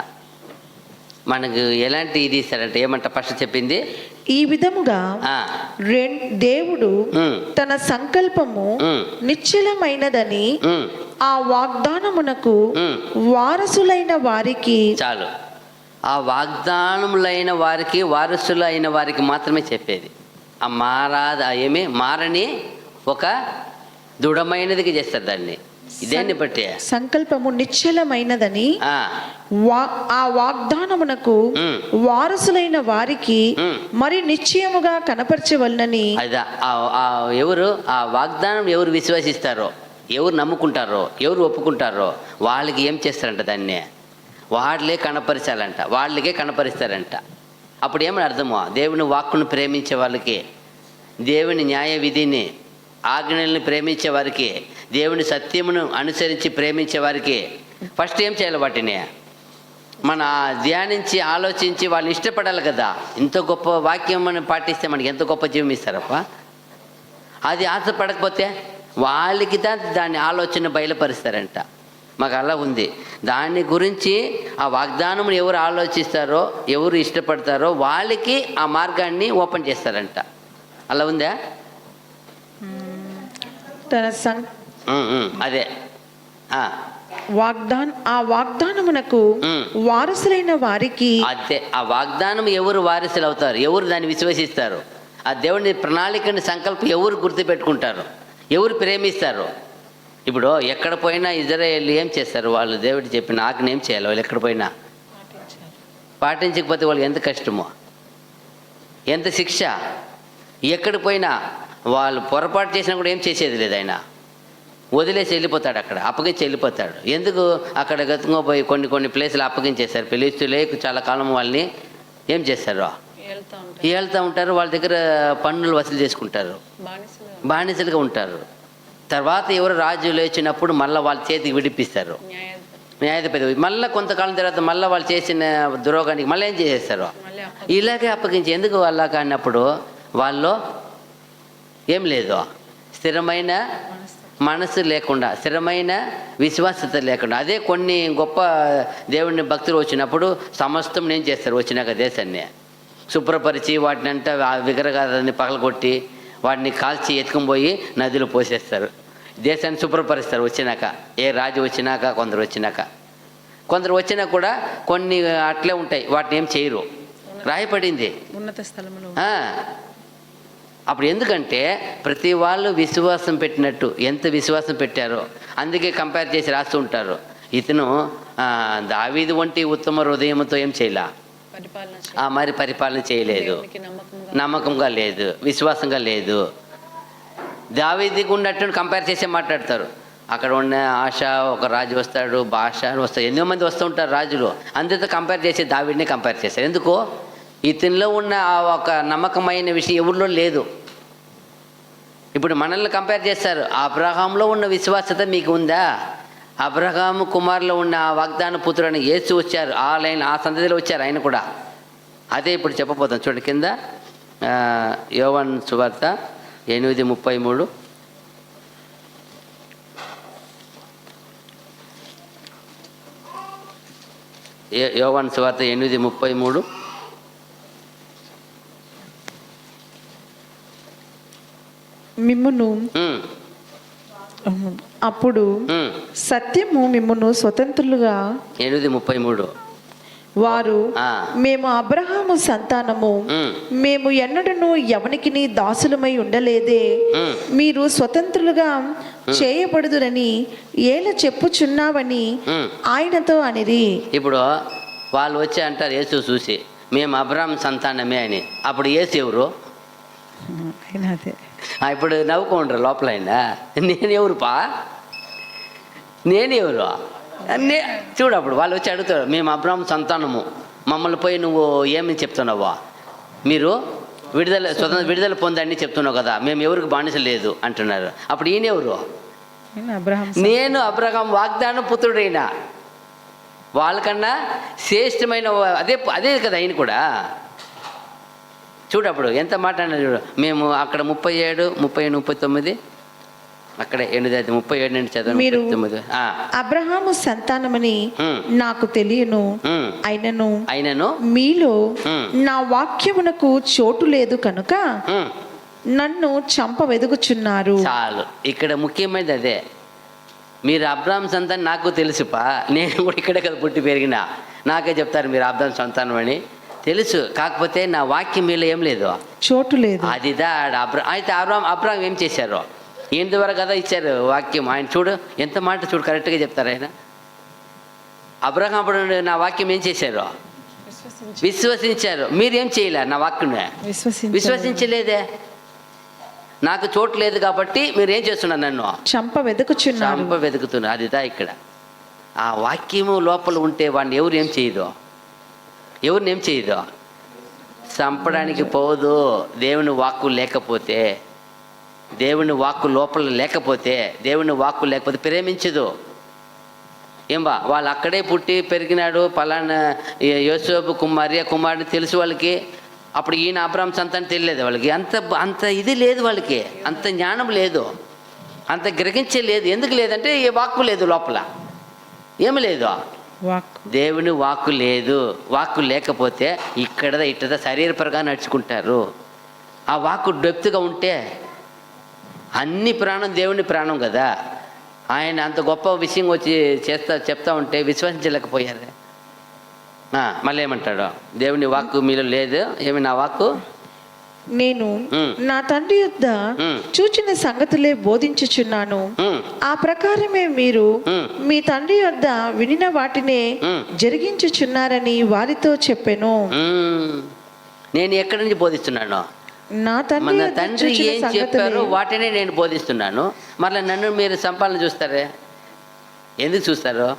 A: మనకు ఎలాంటి ఇది ఇస్తారంటే ఏమంట ఫస్ట్ చెప్పింది
B: ఈ విధముగా
A: ఆ,
B: దేవుడు
A: ఉమ్,
B: తన సంకల్పము
A: ఉమ్,
B: నిశ్చలమైనదని
A: ఉమ్,
B: ఆ వాగ్దానమునకు
A: ఉమ్.
B: వారసులైన వారికి
A: చాలు. ఆ వాగ్దానములైన వారికి వారసులైన వారికి మాత్రమే చెప్పేది. ఆ ఏమి మారని ఒక దృఢమైనదిగా చేస్తారు దాన్ని. దేన్ని బట్టి
B: సంకల్పము నిశ్చలమైనదని
A: ఆ,
B: ఆ వాగ్దానమునకు
A: ఉమ్,
B: వారసులైన వారికి
A: ఉమ్.
B: మరి నిశ్చయముగా కనపరచవలనని
A: అదా ఎవరు ఆ వాగ్దానం ఎవరు విశ్వసిస్తారో, ఎవరు నమ్ముకుంటారో, ఎవరు ఒప్పుకుంటారో వాళ్ళకి ఏం చేస్తారంట, దాన్ని వాళ్ళే కనపరచాలంట, వాళ్ళకే కనపరుస్తారంట. అప్పుడు ఏమని అర్థమో, దేవుని వాక్కును ప్రేమించే వాళ్ళకి, దేవుని న్యాయ విధిని ఆజ్ఞల్ని ప్రేమించే వారికి, దేవుని సత్యమును అనుసరించి ప్రేమించే వారికి ఫస్ట్ ఏం చేయాలి, వాటిని మన ధ్యానించి ఆలోచించి వాళ్ళు ఇష్టపడాలి కదా. ఇంత గొప్ప వాక్యం మనం పాటిస్తే మనకి ఎంత గొప్ప జీవం ఇస్తారప్ప. అది ఆశపడకపోతే వాళ్ళకి దాన్ని ఆలోచన బయలుపరుస్తారంట. మాకు అలా ఉంది. దాని గురించి ఆ వాగ్దానం ఎవరు ఆలోచిస్తారో, ఎవరు ఇష్టపడతారో వాళ్ళకి ఆ మార్గాన్ని ఓపెన్ చేస్తారంట. అలా ఉందా?
B: తన
A: అదే
B: ఆ వాగ్దానమునకు వారసులైన వారికి,
A: అదే ఆ వాగ్దానం ఎవరు వారసులు అవుతారు, ఎవరు దాన్ని విశ్వసిస్తారు, ఆ దేవుని ప్రణాళికని సంకల్పం ఎవరు గుర్తుపెట్టుకుంటారు, ఎవరు ప్రేమిస్తారు. ఇప్పుడు ఎక్కడ పోయినా ఇజ్రాయేల్ ఏం చేస్తారు, వాళ్ళు దేవుడు చెప్పిన ఆజ్ఞ ఏం చేయాలి, వాళ్ళు ఎక్కడ పోయినా పాటించకపోతే వాళ్ళకి ఎంత కష్టమో, ఎంత శిక్ష. ఎక్కడ పోయినా వాళ్ళు పొరపాటు చేసినా కూడా ఏం చేసేది లేదు. ఆయన వదిలేసి వెళ్ళిపోతాడు, అక్కడ అప్పగించి వెళ్ళిపోతాడు. ఎందుకు అక్కడ గతంగా పోయి కొన్ని ప్లేసులు అప్పగించేస్తారు. ఫిలిష్తీయులే చాలా కాలం వాళ్ళని ఏం చేస్తారు, వెళ్తూ ఉంటారు. వాళ్ళ దగ్గర పన్నులు వసూలు చేసుకుంటారు, బానిసలుగా ఉంటారు. తర్వాత ఎవరు రాజు లేచినప్పుడు మళ్ళీ వాళ్ళ చేతికి విడిపిస్తారు, న్యాయాధిపతి. మళ్ళీ కొంతకాలం తర్వాత మళ్ళీ వాళ్ళు చేసిన ద్రోగానికి మళ్ళీ ఏం చేసేస్తారు, ఇలాగే అప్పగించి. ఎందుకు అలా కానప్పుడు వాళ్ళు ఏం లేదు, స్థిరమైన మనసు లేకుండా, స్థిరమైన విశ్వాసత లేకుండా. అదే కొన్ని గొప్ప దేవుని భక్తులు వచ్చినప్పుడు సమస్తం ఏం చేస్తారు, వచ్చినాక దేశాన్ని శుభ్రపరిచి వాటిని అంతా విగ్రహాన్ని పగలగొట్టి వాటిని కాల్చి ఎత్తుకుని పోయి నదిలో పోసేస్తారు. దేశాన్ని శుభ్రపరుస్తారు వచ్చినాక. ఏ రాజు వచ్చినాక, కొందరు వచ్చినా కూడా కొన్ని అట్లే ఉంటాయి, వాటిని ఏం చేయరు. రాయపడింది
C: ఉన్నత స్థలములో.
A: అప్పుడు ఎందుకంటే ప్రతి వాళ్ళు విశ్వాసం పెట్టినట్టు ఎంత విశ్వాసం పెట్టారో అందుకే కంపేర్ చేసి రాస్తూ ఉంటారు. ఇతను దావీదు వంటి ఉత్తమ హృదయంతో ఏం చేయలే, మరి పరిపాలన చేయలేదు, నమ్మకంగా లేదు, విశ్వాసంగా లేదు. దావీదుకి ఉన్నట్టు కంపేర్ చేసే మాట్లాడతారు. అక్కడ ఉన్న ఆశ ఒక రాజు వస్తాడు, భాష వస్తాడు, ఎన్నో మంది వస్తూ ఉంటారు రాజులు. అందరితో కంపేర్ చేసి దావీదుని కంపేర్ చేస్తారు. ఎందుకో ఇతనిలో ఉన్న ఆ ఒక నమ్మకమైన విషయం ఎవరిలో లేదు. ఇప్పుడు మనల్ని కంపేర్ చేస్తారు. అబ్రహాంలో ఉన్న విశ్వాసత మీకు ఉందా? అబ్రహాము కుమారులో ఉన్న ఆ వాగ్దాన పుత్రుడైన యేసు వచ్చారు, ఆ లైన్ ఆ సంతతిలో వచ్చారు ఆయన కూడా. అదే ఇప్పుడు చెప్పబోతాం. చూడండి కింద యోవాను సువార్త 8:33. యోవాను సువార్త 8:33.
B: మిమ్మును అప్పుడు సత్యము మిమ్మును స్వతంత్రులుగా
A: 8:33
B: వారు మేము అబ్రహాము సంతానము, మేము ఎన్నడను ఎవనికిని దాసులమై ఉండలేదే, మీరు స్వతంత్రులుగా చేయబడుదురని ఏల చెప్పుచున్నావని ఆయనతో అనిరి.
A: ఇప్పుడు వాళ్ళు వచ్చి అంటారు యేసు చూసి, మేము అబ్రహాం సంతానమే అని. అప్పుడు యేసు ఎవరు? ఇప్పుడు నవ్వుకుంటారు లోపల. నేను ఎవరుపా, నేను ఎవరు చూడు. అప్పుడు వాళ్ళు వచ్చి అడుగుతారు, మేము అబ్రహాం సంతానము, మమ్మల్ని పోయి నువ్వు ఏమని చెప్తున్నావా, మీరు విడుదల పొందండి చెప్తున్నావు కదా, మేము ఎవరికి బానిస లేదు అంటున్నారు. అప్పుడు ఈయన ఎవరు? నేను అబ్రహాం వాగ్దాన పుత్రుడైనా, వాళ్ళకన్నా శ్రేష్టమైన అదే కదా ఆయన కూడా. చూడప్పుడు ఎంత మాట అన్నారు చూడు. మేము అక్కడ 37, 38, 39 అక్కడే 37 నుండి చదవండి.
B: మీరు
A: 39.
B: అబ్రహాము సంతానమని నాకు తెలియను, అయినను మీలో నా వాక్యమునకు చోటు లేదు కనుక నన్ను చంప వెదుగుచున్నారు.
A: చాలు, ఇక్కడ ముఖ్యమైనది అదే. మీరు అబ్రాహం సంతానం నాకు తెలుసుపా, నేను కూడా ఇక్కడే కదా పుట్టి పెరిగినా, నాకే చెప్తారు మీరు అబ్రాహం సంతానం అని. తెలుసు, కాకపోతే నా వాక్యం మీలో ఏం లేదు,
B: చోటు లేదు.
A: అదిదా అయితే అబ్రాహం ఏం చేశారు? ఈయన ద్వారా కదా ఇచ్చారు వాక్యం. ఆయన చూడు ఎంత మాట, చూడు కరెక్ట్గా చెప్తారు ఆయన. అబ్రహాం అప్పుడు నా వాక్యం ఏం చేశారు? విశ్వసించారు. మీరేం చేయలేరు నా వాక్యం, విశ్వసించలేదే. నాకు చోటు లేదు కాబట్టి మీరు ఏం చేస్తున్నారు? నన్ను
B: చంప వెతుకుతున్నారు.
A: అదిదా ఇక్కడ. ఆ వాక్యము లోపల ఉంటే వాడిని ఎవరు ఏం చేయదు, ఎవరిని ఏం చేయదు, చంపడానికి పోదు. దేవుని వాక్కు లేకపోతే, దేవుని వాక్కు లోపల లేకపోతే, దేవుని వాక్కు లేకపోతే ప్రేమించదు. ఏం బా, వాళ్ళు అక్కడే పుట్టి పెరిగినాడు, పలానా యోసేపు కుమారుని తెలుసు వాళ్ళకి. అప్పుడు ఈయన అబ్రాహం సంతానం తెలియలేదు వాళ్ళకి. అంత ఇది లేదు వాళ్ళకి, అంత జ్ఞానం లేదు, అంత గ్రహించలేదు. ఎందుకు లేదంటే ఏ వాక్కు లేదు లోపల, ఏమి లేదు, దేవుని వాక్కు లేదు. వాక్కు లేకపోతే ఇట్టదా శరీరపరంగా నడుచుకుంటారు. ఆ వాక్కు డెప్త్గా ఉంటే అన్ని ప్రాణం దేవుని ప్రాణం కదా. ఆయన అంత గొప్ప విషయం వచ్చి చెప్తా ఉంటే విశ్వసించలేకపోయారు. మళ్ళీ ఏమంటాడు? దేవుని వాక్కు మీలో లేదు. ఏమి నా వాక్కు?
B: నేను నా తండ్రి యొద్ద చూచిన సంగతులే బోధించుచున్నాను, ఆ ప్రకారమే మీరు మీ తండ్రి యొద్ద వినిన వాటినే జరిగించుచున్నారని వారితో చెప్పెను.
A: నేను ఎక్కడి నుంచి బోధిస్తున్నాను?
B: నా
A: మన తండ్రి ఏం చెప్పారో వాటినే నేను బోధిస్తున్నాను. మళ్ళీ నన్ను మీరు సంపాదన చూస్తారే, ఎందుకు చూస్తారు?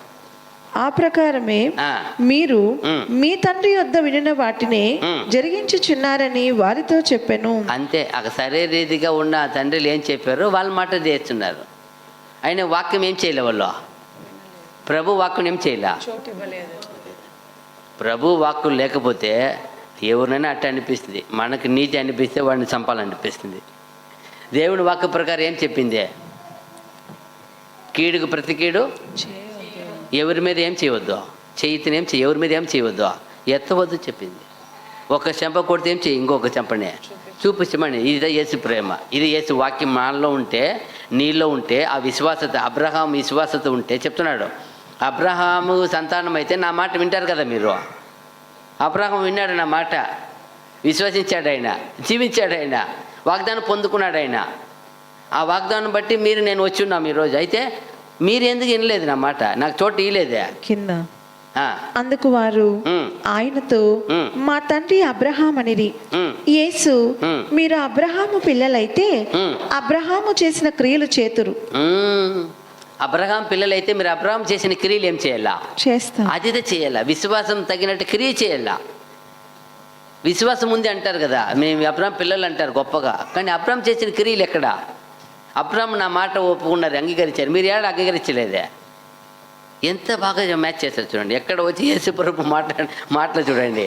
B: ఆ ప్రకారమే మీరు మీ తండ్రి యొద్ద వినిన వాటిని జరిగించుచున్నారని వారితో చెప్పాను.
A: అంతే, శరీరీతిగా ఉన్న తండ్రులు ఏం చెప్పారో వాళ్ళ మాట చేస్తున్నారు. ఆయన వాక్యం ఏం చేయలే వాళ్ళు, ప్రభు వాక్యం ఏం చేయలే. ప్రభు వాక్కు లేకపోతే ఎవరినైనా అట్ట అనిపిస్తుంది. మనకు నీతి అనిపిస్తే వాడిని చంపాలనిపిస్తుంది. దేవుని వాక్య ప్రకారం ఏం చెప్పింది? కీడుకు ప్రతి కీడు ఎవరి మీద ఏం చేయవద్దు, ఎవరి మీద ఏం చేయవద్దు, ఎత్తవద్దు చెప్పింది. ఒక చెంప కొడితే ఏం చేయి, ఇంకొక చెంపనే చూపించమని. ఇదే యేసు ప్రేమ, ఇది యేసు వాక్యం మనలో ఉంటే, నీలో ఉంటే, ఆ విశ్వాసత, అబ్రహాం విశ్వాసత ఉంటే చెప్తున్నాడు. అబ్రహాము సంతానం అయితే నా మాట వింటారు కదా మీరు. అబ్రహాం విన్నాడు నా మాట, విశ్వసించాడు, ఆయన జీవించాడు, ఆయన వాగ్దానం పొందుకున్నాడు. ఆయన ఆ వాగ్దానం బట్టి నేను వచ్చి ఉన్నాం ఈరోజు. అయితే మీరు ఎందుకు వినలేదు నా మాట? నాకు చోటు ఇవ్వలేదే
B: కింద. అందుకు వారు ఆయనతో మా తండ్రి అబ్రహాం అనిరి. యేసు, మీరు అబ్రహాము పిల్లలైతే అబ్రహాము చేసిన క్రియలు చేతురు.
A: అబ్రహాం పిల్లలైతే మీరు అబ్రహాం చేసిన క్రియలు ఏం చేయాలా?
B: చేస్తా.
A: అదిదే చేయాలా. విశ్వాసం తగినట్టు క్రియ చేయాలా. విశ్వాసం ఉంది అంటారు కదా, మేము అబ్రహాం పిల్లలు అంటారు గొప్పగా, కానీ అబ్రహాం చేసిన క్రియలు ఎక్కడ? అబ్రహాం నా మాట ఒప్పుకున్నారు, అంగీకరించారు. మీరు ఏడ అంగీకరించలేదే. ఎంత బాగా మ్యాచ్ చేస్తారు చూడండి. ఎక్కడ వచ్చి యేసు ప్రభు మాటలు చూడండి,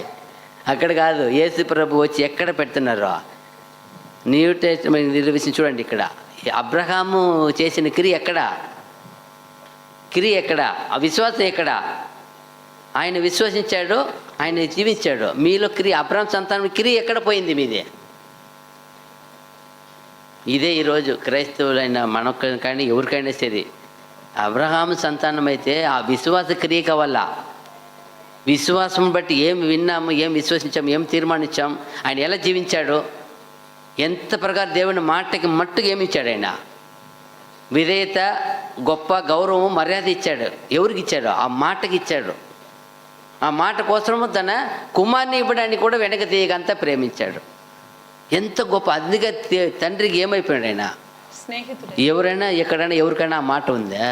A: అక్కడ కాదు. యేసు ప్రభు వచ్చి ఎక్కడ పెడుతున్నారో న్యూ టెస్టమెంట్ నిర్వహించి చూడండి. ఇక్కడ అబ్రహాము చేసిన క్రియ ఎక్కడ? ఆ విశ్వాసం ఎక్కడ? ఆయన విశ్వసించాడు, ఆయన జీవించాడు. మీలో క్రియ, అబ్రహాం సంతానం క్రియ ఎక్కడ పోయింది మీది? ఇదే ఈరోజు క్రైస్తవులైన మనకు కానీ ఎవరికైనా సరే, అబ్రహాము సంతానం అయితే ఆ విశ్వాస క్రియ కావాల. విశ్వాసం బట్టి ఏం విన్నాము, ఏం విశ్వసించాము, ఏం తీర్మానించాం, ఆయన ఎలా జీవించాడు, ఎంత ప్రకారం దేవుని మాటకి మట్టుకు ఏమి ఇచ్చాడు? ఆయన విధేయత, గొప్ప గౌరవం, మర్యాద ఇచ్చాడు. ఎవరికి ఇచ్చాడు? ఆ మాటకి ఇచ్చాడు. ఆ మాట కోసము తన కుమార్ని ఇవ్వడానికి కూడా వెనక తీయకంతా ప్రేమించాడు. ఎంత గొప్ప! అందుకే తండ్రికి ఏమైపోయాడు ఆయన. ఎవరైనా ఎక్కడైనా ఎవరికైనా ఆ మాట ఉందా?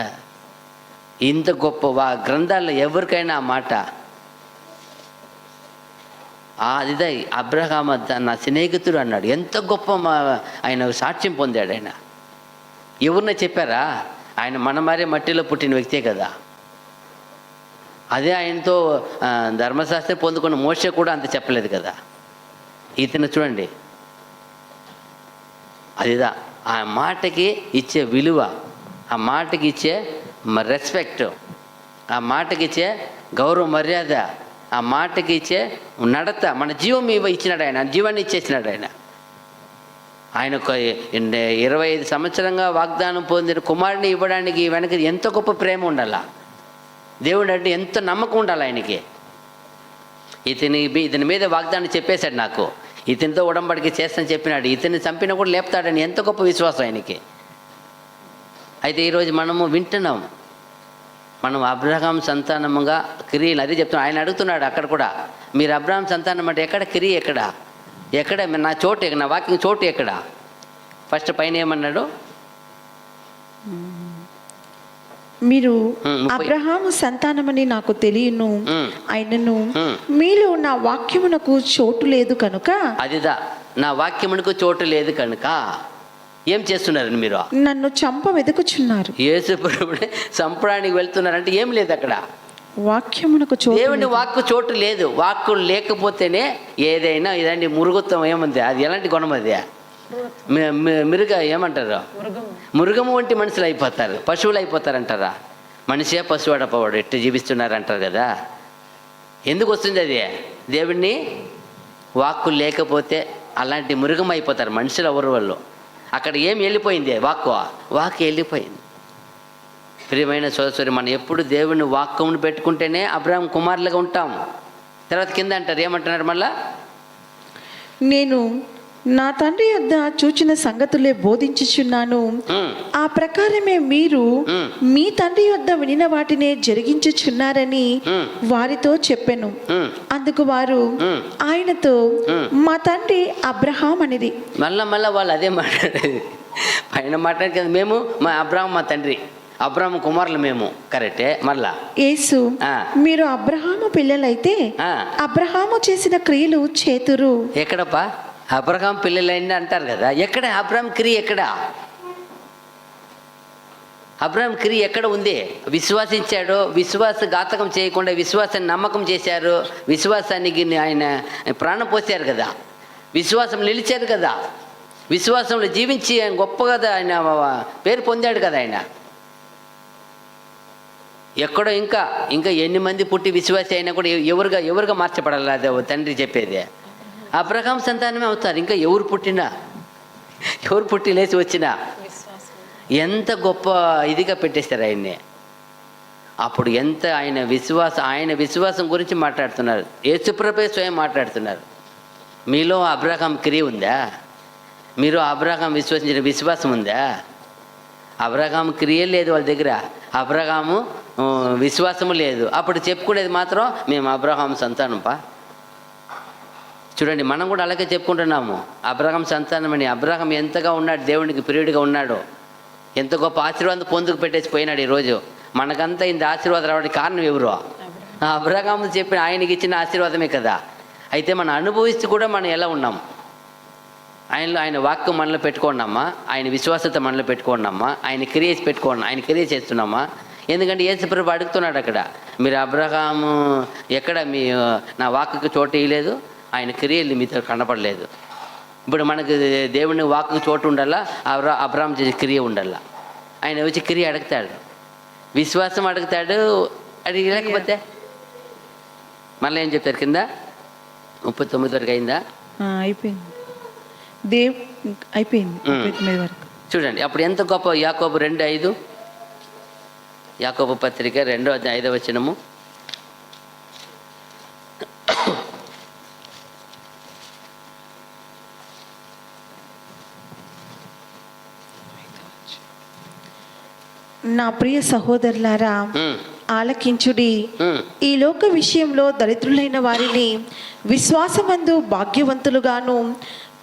A: ఇంత గొప్ప గ్రంథాల్లో ఎవరికైనా ఆ మాట. అదిదే అబ్రహాం నా స్నేహితుడు అన్నాడు. ఎంత గొప్ప ఆయన సాక్ష్యం పొందాడు. ఆయన ఎవరిన చెప్పారా? ఆయన మన మారే మట్టిలో పుట్టిన వ్యక్తే కదా. అదే ఆయనతో ధర్మశాస్త్రం పొందుకున్న మోషే కూడా అంత చెప్పలేదు కదా. ఇతను చూడండి, అదిదా ఆ మాటకి ఇచ్చే విలువ, ఆ మాటకి ఇచ్చే రెస్పెక్ట్, ఆ మాటకి ఇచ్చే గౌరవ మర్యాద, ఆ మాటకి ఇచ్చే నడత, మన జీవం ఇచ్చినాడు ఆయన, జీవాన్ని ఇచ్చేసినాడు ఆయన. ఆయన 25 సంవత్సరంగా వాగ్దానం పొందిన కుమారుని ఇవ్వడానికి వెనక ఎంత గొప్ప ప్రేమ ఉండాలా, దేవుడు అంటే ఎంత నమ్మకం ఉండాలి ఆయనకి. ఇతని మీద వాగ్దానం చెప్పేశాడు, నాకు ఇతనితో ఉడంబడికి చేస్తానని చెప్పినాడు, ఇతన్ని చంపినా కూడా లేపుతాడని ఎంత గొప్ప విశ్వాసం ఆయనకి. అయితే ఈరోజు మనము వింటున్నాం, మనం అబ్రహాం సంతానముగా క్రియలు, అదే చెప్తున్నాం. ఆయన అడుగుతున్నాడు అక్కడ కూడా, మీరు అబ్రహాం సంతానం అంటే ఎక్కడ క్రియ, ఎక్కడ నా చోటు, నా వాక్యం చోటు ఎక్కడ? ఫస్ట్ పైన ఏమన్నాడు?
B: మీరు అబ్రహాము సంతానమని నాకు తెలియను, ఆయనను మీలో నా వాక్యమునకు చోటు లేదు కనుక.
A: అదిదా, నా వాక్యమునకు చోటు లేదు కనుక ఏం చేస్తున్నారని మీరు
B: నన్ను చంప వెతుకుచున్నారు.
A: యేసు ప్రభువుని చంపడానికి వెళ్తున్నారంటే ఏం లేదు అక్కడ,
B: వాక్యమునకు చోటు,
A: దేవుని వాక్కు చోటు లేదు. వాక్కు లేకపోతేనే ఏదైనా ఇదండి మురుగుత్వం ఏముంది, అది ఎలాంటి గుణం అది? మిరుగ ఏమంటారు, మృగము వంటి మనుషులు అయిపోతారు, పశువులు అయిపోతారంటారా? మనిషే పశువు అడపవాడు ఎట్టు జీవిస్తున్నారు అంటారు కదా. ఎందుకు వస్తుంది అది? దేవుణ్ణి వాక్కు లేకపోతే అలాంటి మృగం అయిపోతారు మనుషులు ఎవరు వాళ్ళు. అక్కడ ఏం వెళ్ళిపోయింది? వాక్కు వెళ్ళిపోయింది. ప్రియమైన సోదరి, మనం ఎప్పుడు దేవుని వాక్యమును పెట్టుకుంటేనే అబ్రహాం కుమారులుగా ఉంటాం. తర్వాత కింద అంటారు, ఏమంటున్నారు మళ్ళా?
B: నేను నా తండ్రి యొద్ద చూచిన సంగతులే బోధించుచున్నాను, ఆ ప్రకారమే మీరు మీ తండ్రి యొద్ద వినిన వాటినే జరిగించుచున్నారని వారితో చెప్పెను. అందుకు వారు ఆయనతో, మా తండ్రి అబ్రహాం అనిది.
A: మళ్ళా వాళ్ళు అదే మాట్లాడేది, పైన మాట్లాడేది కదా, మేము మా అబ్రహాం మా తండ్రి, అబ్రహాము కుమారులు మేము, కరెక్టే. మళ్ళా
B: యేసు, మీరు అబ్రహాము పిల్లలైతే అబ్రహాము చేసిన క్రియలు చేతురు.
A: ఎక్కడప్పా అబ్రహాం పిల్లలైంది అంటారు కదా, ఎక్కడ అబ్రహాం క్రియ? ఎక్కడ అబ్రహాం క్రియ ఎక్కడ ఉంది? విశ్వాసించాడు, విశ్వాసఘాతకం చేయకుండా విశ్వాసాన్ని నమ్మకం చేశారు, విశ్వాసానికి ఆయన ప్రాణం పోసారు కదా, విశ్వాసం నిలిచారు కదా, విశ్వాసంలో జీవించి ఆయన గొప్పగా ఆయన పేరు పొందాడు కదా. ఆయన ఎక్కడో ఇంకా ఎన్ని మంది పుట్టి విశ్వాసి అయినా కూడా ఎవరుగా మార్చబడాలి? అదే తండ్రి చెప్పేది. అబ్రహాం సంతానమే అవుతారు. ఇంకా ఎవరు పుట్టి లేచి వచ్చినా ఎంత గొప్ప ఇదిగా పెట్టేస్తారు ఆయన్ని. అప్పుడు ఎంత ఆయన విశ్వాసం గురించి మాట్లాడుతున్నారు. యేసుప్రభువే స్వయం మాట్లాడుతున్నారు. మీలో అబ్రహాం క్రియ ఉందా? మీరు అబ్రహాం విశ్వసించిన విశ్వాసం ఉందా? అబ్రహాం క్రియ లేదు వాళ్ళ దగ్గర, అబ్రహాము విశ్వాసము లేదు. అప్పుడు చెప్పుకునేది మాత్రం మేము అబ్రహాం సంతానంపా. చూడండి, మనం కూడా అలాగే చెప్పుకుంటున్నాము, అబ్రహాం సంతానమని. అబ్రహాం ఎంతగా ఉన్నాడు, దేవునికి ప్రియుడిగా ఉన్నాడు, ఎంత గొప్ప ఆశీర్వాదం పొందుకు పెట్టేసి పోయినాడు. ఈరోజు మనకంతా ఇంత ఆశీర్వాదం రావడానికి కారణం ఎవరు? అబ్రహాము చెప్పిన ఆయనకి ఇచ్చిన ఆశీర్వాదమే కదా. అయితే మనం అనుభవిస్తూ కూడా మనం ఎలా ఉన్నాం? ఆయన వాక్యం మనలో పెట్టుకోండమ్మా, ఆయన విశ్వాసత మనలో పెట్టుకోండమ్మా, ఆయన క్రియ చేస్తున్నామా? ఎందుకంటే యేసుప్రభు అడుగుతున్నాడు అక్కడ, మీరు అబ్రహాము ఎక్కడ నా వాక్కు చోటు ఇవ్వలేదు, ఆయన క్రియలు మీతో కనపడలేదు. ఇప్పుడు మనకు దేవుని వాక్కు చోటు ఉండాలా, అబ్రహాం చేసే క్రియ ఉండాలా. ఆయన వచ్చి క్రియ అడుగుతాడు, విశ్వాసం అడుగుతాడు. అడిగి లేకపోతే మళ్ళీ ఏం చెప్తారు? కింద 39 వరకు అయిందా?
B: అయిపోయింది. అయిపోయింది 39 వరకు. చూడండి,
A: అప్పుడు ఎంత గొప్ప. యాకోబు 2:5, యాకోబు పత్రిక 2:5
B: నా ప్రియ సహోదరులారా, ఆలకించుడి. ఈ లోక విషయంలో దరిద్రులైన వారిని విశ్వాసమందు భాగ్యవంతులుగాను,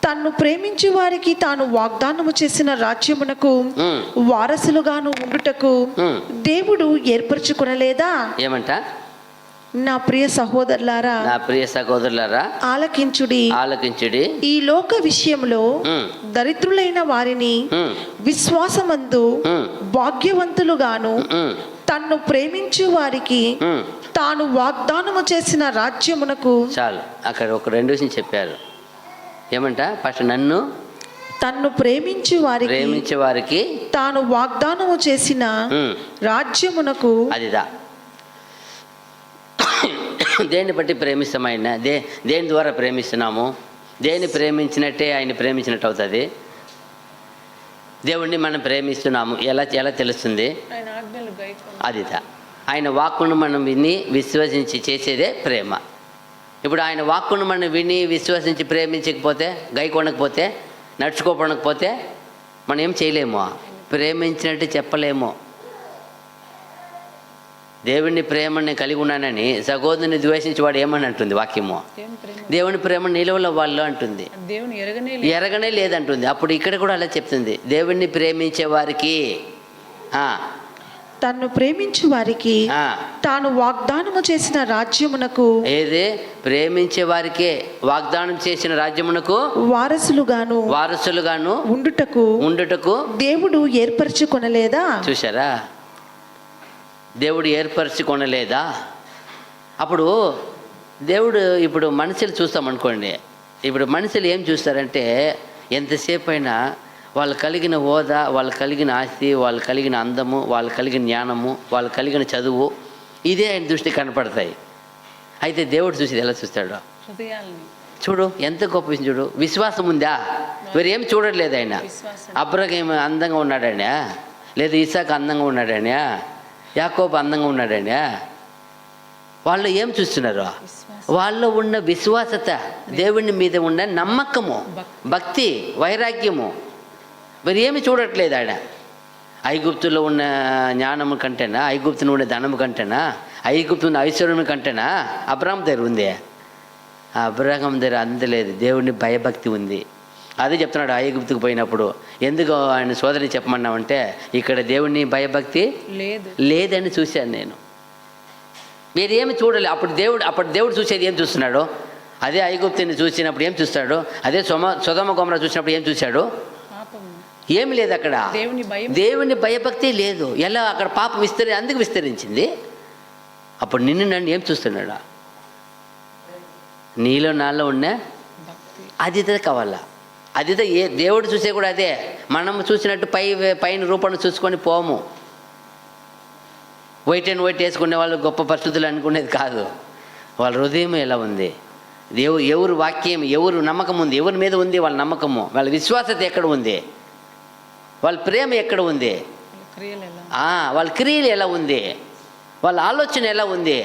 B: తన్ను ప్రేమించు వారికి తాను వాగ్దానము చేసిన రాజ్యమునకు వారసులుగాను ఉండుటకు దేవుడు ఏర్పరచుకొనలేదా?
A: ఏమంట?
B: నా ప్రియ సహోదరులారా, ఆలకించుడి. ఈ లోక విషయంలో దరిద్రులైన వారిని విశ్వాసమందు భాగ్యవంతులుగాను, తన్ను ప్రేమించు వారికి తాను వాగ్దానము చేసిన రాజ్యమునకు.
A: చాలు, అక్కడ ఒక 2 విషయం చెప్పారు. ఏమంట? ఫస్ట్ నన్ను
B: తన్ను ప్రేమించు
A: వారికి
B: తాను వాగ్దానము చేసిన రాజ్యమునకు.
A: అదిదా దేన్ని బట్టి ప్రేమిస్తాం ఆయన, దేని ద్వారా ప్రేమిస్తున్నాము, దేన్ని ప్రేమించినట్టే ఆయన ప్రేమించినట్టు అవుతుంది. దేవుణ్ణి మనం ప్రేమిస్తున్నాము ఎలా ఎలా తెలుస్తుంది?
C: ఆయన ఆజ్ఞలు గైకొను.
A: అదిదా ఆయన వాక్కును మనం విని విశ్వసించి చేసేదే ప్రేమ. ఇప్పుడు ఆయన వాక్కును మనం విని విశ్వసించి ప్రేమించకపోతే, గైకొనకపోతే, నడుచుకోపడకపోతే మనం ఏం చేయలేము, ప్రేమించినట్టు చెప్పలేము. దేవుని ప్రేమని కలిగి ఉన్నానని సహోదరుని ద్వేషించి వాడు ఏమని అంటుంది వాక్యము? దేవుని ప్రేమ నిలువల వాళ్ళు అంటుంది, ఎరగనే లేదంటుంది. అప్పుడు ఇక్కడ కూడా అలా చెప్తుంది, దేవుణ్ణి ప్రేమించే వారికి
B: తన్ను ప్రేమించు వారికి తాను వాగ్దానము చేసిన రాజ్యమునకు.
A: ఏదే ప్రేమించే వారికే వాగ్దానం చేసిన రాజ్యమునకు వారసులుగాను ఉండుటకు
B: దేవుడు ఏర్పరచుకొనలేదా?
A: చూసారా, దేవుడు ఏర్పరచుకొనలేదా? అప్పుడు దేవుడు ఇప్పుడు మనుషులు చూస్తాం అనుకోండి, ఇప్పుడు మనుషులు ఏం చూస్తారంటే ఎంతసేపు అయినా వాళ్ళు కలిగిన హోదా, వాళ్ళు కలిగిన ఆస్తి, వాళ్ళు కలిగిన అందము, వాళ్ళు కలిగిన జ్ఞానము, వాళ్ళు కలిగిన చదువు, ఇదే ఆయన దృష్టి కనపడతాయి. అయితే దేవుడు చూసేది ఎలా చూస్తాడు? చూడు ఎంత గొప్ప విషయం చూడు. విశ్వాసం ఉందా? వేరేం చూడట్లేదు ఆయన. అబ్రహాం అందంగా ఉన్నాడనా, లేదా ఇసాకు అందంగా ఉన్నాడనా, యాకోబు అందంగా ఉన్నాడనా? వాళ్ళు ఏం చూస్తున్నారు? వాళ్ళలో ఉన్న విశ్వాసత, దేవుని మీద ఉన్న నమ్మకము, భక్తి, వైరాగ్యము, మరి ఏమి చూడట్లేదు ఆయన. ఐగుప్తులో ఉన్న జ్ఞానము కంటేనా, ఐగుప్తులో ఉన్న ధనము కంటేనా, ఐగుప్తు ఉన్న ఐశ్వర్యం కంటేనా అబ్రహాం దగ్గర ఉంది? అబ్రహాం దగ్గర అందలేదు, దేవుని భయభక్తి ఉంది. అదే చెప్తున్నాడు ఐగుప్తుకు పోయినప్పుడు, ఎందుకు ఆయన సోదరిని చెప్పమన్నామంటే ఇక్కడ దేవుని భయభక్తి లేదని చూశాను నేను. మీరు ఏమి చూడలే. అప్పుడు దేవుడు చూసేది ఏం చూస్తున్నాడు? అదే ఐగుప్తుని చూసినప్పుడు ఏం చూస్తాడు? అదే సొదొమ గొమొర్రా చూసినప్పుడు ఏం చూశాడు? ఏమి లేదు అక్కడ, దేవుని భయభక్తి లేదు. ఎలా అక్కడ పాపం అందుకు విస్తరించింది. అప్పుడు నన్ను ఏం చూస్తున్నాడా? నీలో నాలో ఉన్న అదిత కావాలా? అదిత ఏ దేవుడు చూసే కూడా అదే. మనం చూసినట్టు పైన రూపాన్ని చూసుకొని పోము. వైట్ అండ్ వైట్ వేసుకునే వాళ్ళు గొప్ప పరిస్థితులు అనుకునేది కాదు. వాళ్ళ హృదయం ఎలా ఉంది, ఎవరు వాక్యం, ఎవరు నమ్మకం ఉంది, ఎవరి మీద ఉంది వాళ్ళ నమ్మకము, వాళ్ళ విశ్వాసత ఎక్కడ ఉంది, వాళ్ళ ప్రేమ ఎక్కడ ఉంది, వాళ్ళ క్రియలు ఎలా ఉంది, వాళ్ళ ఆలోచన ఎలా ఉంది,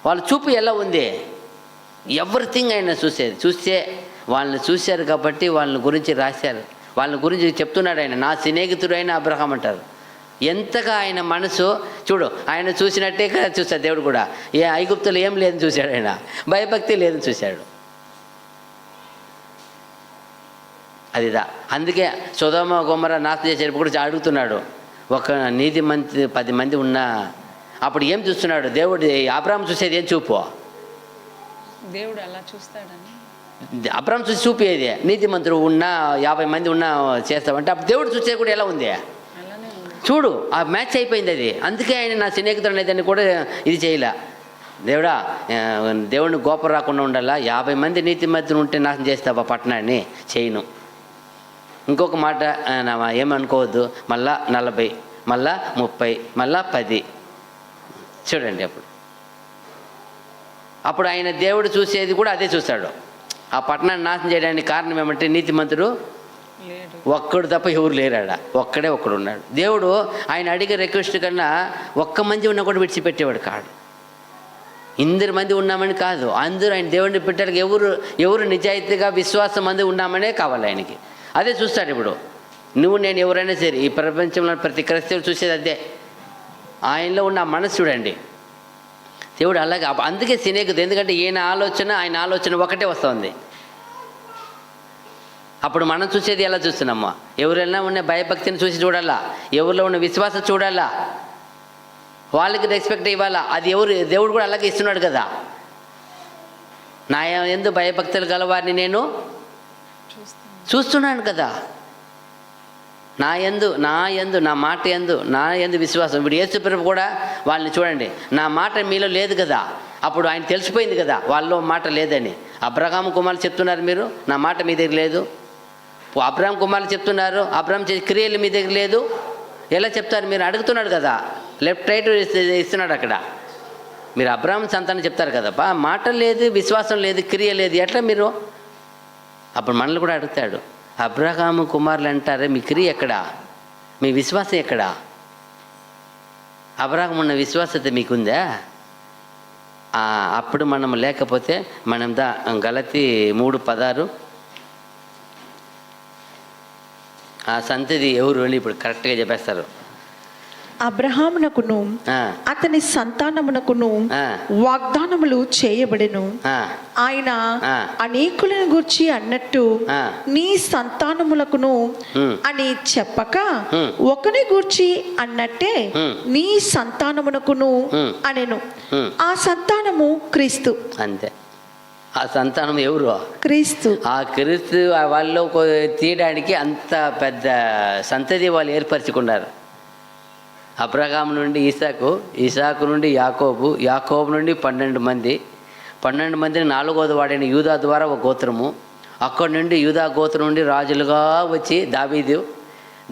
A: వాళ్ళ చూపు ఎలా ఉంది, ఎవ్రీథింగ్ ఆయన చూస్తే వాళ్ళని చూశారు కాబట్టి వాళ్ళని గురించి రాశారు. వాళ్ళని గురించి చెప్తున్నాడు ఆయన, నా స్నేహితుడైన అబ్రహాం అంటారు. ఎంతగా ఆయన మనసు చూడు, ఆయన చూసినట్టే కదా చూస్తాడు దేవుడు కూడా. ఐగుప్తులు ఏం లేదని చూశాడు ఆయన, భయభక్తి లేదని చూశాడు. అదిదా అందుకే సొదొమ గొమొర్రా నాశనం చేసేటప్పుడు కూడా అడుగుతున్నాడు, ఒక నీతిమంతి 10 మంది ఉన్నా. అప్పుడు ఏం చూస్తున్నాడు దేవుడు? అబ్రహాం చూసేది ఏం చూపు?
C: దేవుడు అలా చూస్తాడని
A: అబ్రహాం చూసి చూపేది. నీతిమంతుడు ఉన్నా 50 మంది ఉన్నా చేస్తామంటే అప్పుడు దేవుడు చూసేది కూడా ఎలా ఉంది? చూడు, ఆ మ్యాచ్ అయిపోయింది అది. అందుకే ఆయన నా స్నేహితుడు అనేదాన్ని కూడా ఇది చేయలే. దేవుడా, దేవుడిని గోప రాకుండా ఉండాలా, 50 మంది నీతిమంతులు ఉంటే నాశనం చేస్తావా పట్టణాన్ని? చేయను. ఇంకొక మాట ఏమనుకోవద్దు, మళ్ళా 40, మళ్ళా 30, మళ్ళా 10. చూడండి, అప్పుడు ఆయన దేవుడు చూసేది కూడా అదే చూస్తాడు. ఆ పట్టణాన్ని నాశనం చేయడానికి కారణం ఏమంటే నీతిమంతుడు ఒక్కడు తప్ప ఎవరు లేరాడ, ఒక్కడే ఒక్కడు ఉన్నాడు. దేవుడు ఆయన అడిగే రిక్వెస్ట్ కన్నా 1 మంది ఉన్నా కూడా విడిచిపెట్టేవాడు కాడు. 2 మంది ఉన్నామని కాదు, అందరూ ఆయన దేవుడిని పెట్టడానికి ఎవరు నిజాయితీగా విశ్వాసం మంది ఉన్నామనే కావాలి ఆయనకి. అదే చూస్తాడు. ఇప్పుడు నువ్వు నేను ఎవరైనా సరే, ఈ ప్రపంచంలో ప్రతి క్రైస్తవుడు చూసేది అదే. ఆయనలో ఉన్న మనసు చూడండి, దేవుడు అలాగే. అందుకే స్నేహితుడు, ఎందుకంటే ఆయన ఆలోచన ఒకటే వస్తుంది. అప్పుడు మనం చూసేది ఎలా చూస్తున్నామా? ఎవరైనా ఉన్న భయభక్తిని చూసి చూడాలా, ఎవరిలో ఉన్న విశ్వాసం చూడాలా, వాళ్ళకి రెస్పెక్ట్ ఇవ్వాలా. అది దేవుడు కూడా అలాగే ఇస్తున్నాడు కదా. నా యందు భయభక్తులు గలవారిని నేను చూస్తున్నాను కదా. నా యందు నా మాట యందు విశ్వాసం. ఇప్పుడు యేసు ప్రభు కూడా వాళ్ళని చూడండి, నా మాట మీలో లేదు కదా. అప్పుడు ఆయన తెలిసిపోయింది కదా వాళ్ళలో మాట లేదని. అబ్రహాము కుమారులు చెప్తున్నారు మీరు, నా మాట మీ దగ్గర లేదు. అబ్రహాం కుమారులు చెప్తున్నారు, అబ్రహాం చేసే క్రియలు మీ దగ్గర లేదు. ఎలా చెప్తారు మీరు? అడుగుతున్నాడు కదా, లెఫ్ట్ రైట్ ఇస్తున్నాడు అక్కడ. మీరు అబ్రహాం సంతానం చెప్తారు కదప్పా, మాట లేదు, విశ్వాసం లేదు, క్రియ లేదు, ఎట్లా మీరు? అప్పుడు మనల్ని కూడా అడుగుతాడు, అబ్రహాము కుమారులు అంటారే, మీ క్రియ ఎక్కడా, మీ విశ్వాసం ఎక్కడా? అబ్రహాం ఉన్న విశ్వాసత మీకుందా? అప్పుడు మనం లేకపోతే మనం గలతీ 3:16 ఆ సంతతి ఎవరు అని ఇప్పుడు కరెక్ట్గా చెప్పేస్తారు.
B: అబ్రహామునకును అతని సంతానమునకును వాగ్దానములు చేయబడెను. ఆయన అనేకులను గూర్చి అన్నట్టు నీ సంతానములకును అని చెప్పక ఒకని గూర్చి అన్నట్టే నీ సంతానమునకును అనెను. ఆ సంతానము క్రీస్తు.
A: అంతే. ఆ సంతానం ఎవరు?
B: క్రీస్తు.
A: ఆ క్రీస్తు వాళ్ళు తీయడానికి అంత పెద్ద సంతతి వాళ్ళు ఏర్పరచుకున్నారు. అబ్రహాం నుండి ఇసాకు, ఇసాకు నుండి యాకోబు, యాకోబు నుండి 12 మంది, 12 మందిని 4వ వాడైన యూదా ద్వారా ఒక గోత్రము, అక్కడి నుండి యూదా గోత్రం నుండి రాజులుగా వచ్చి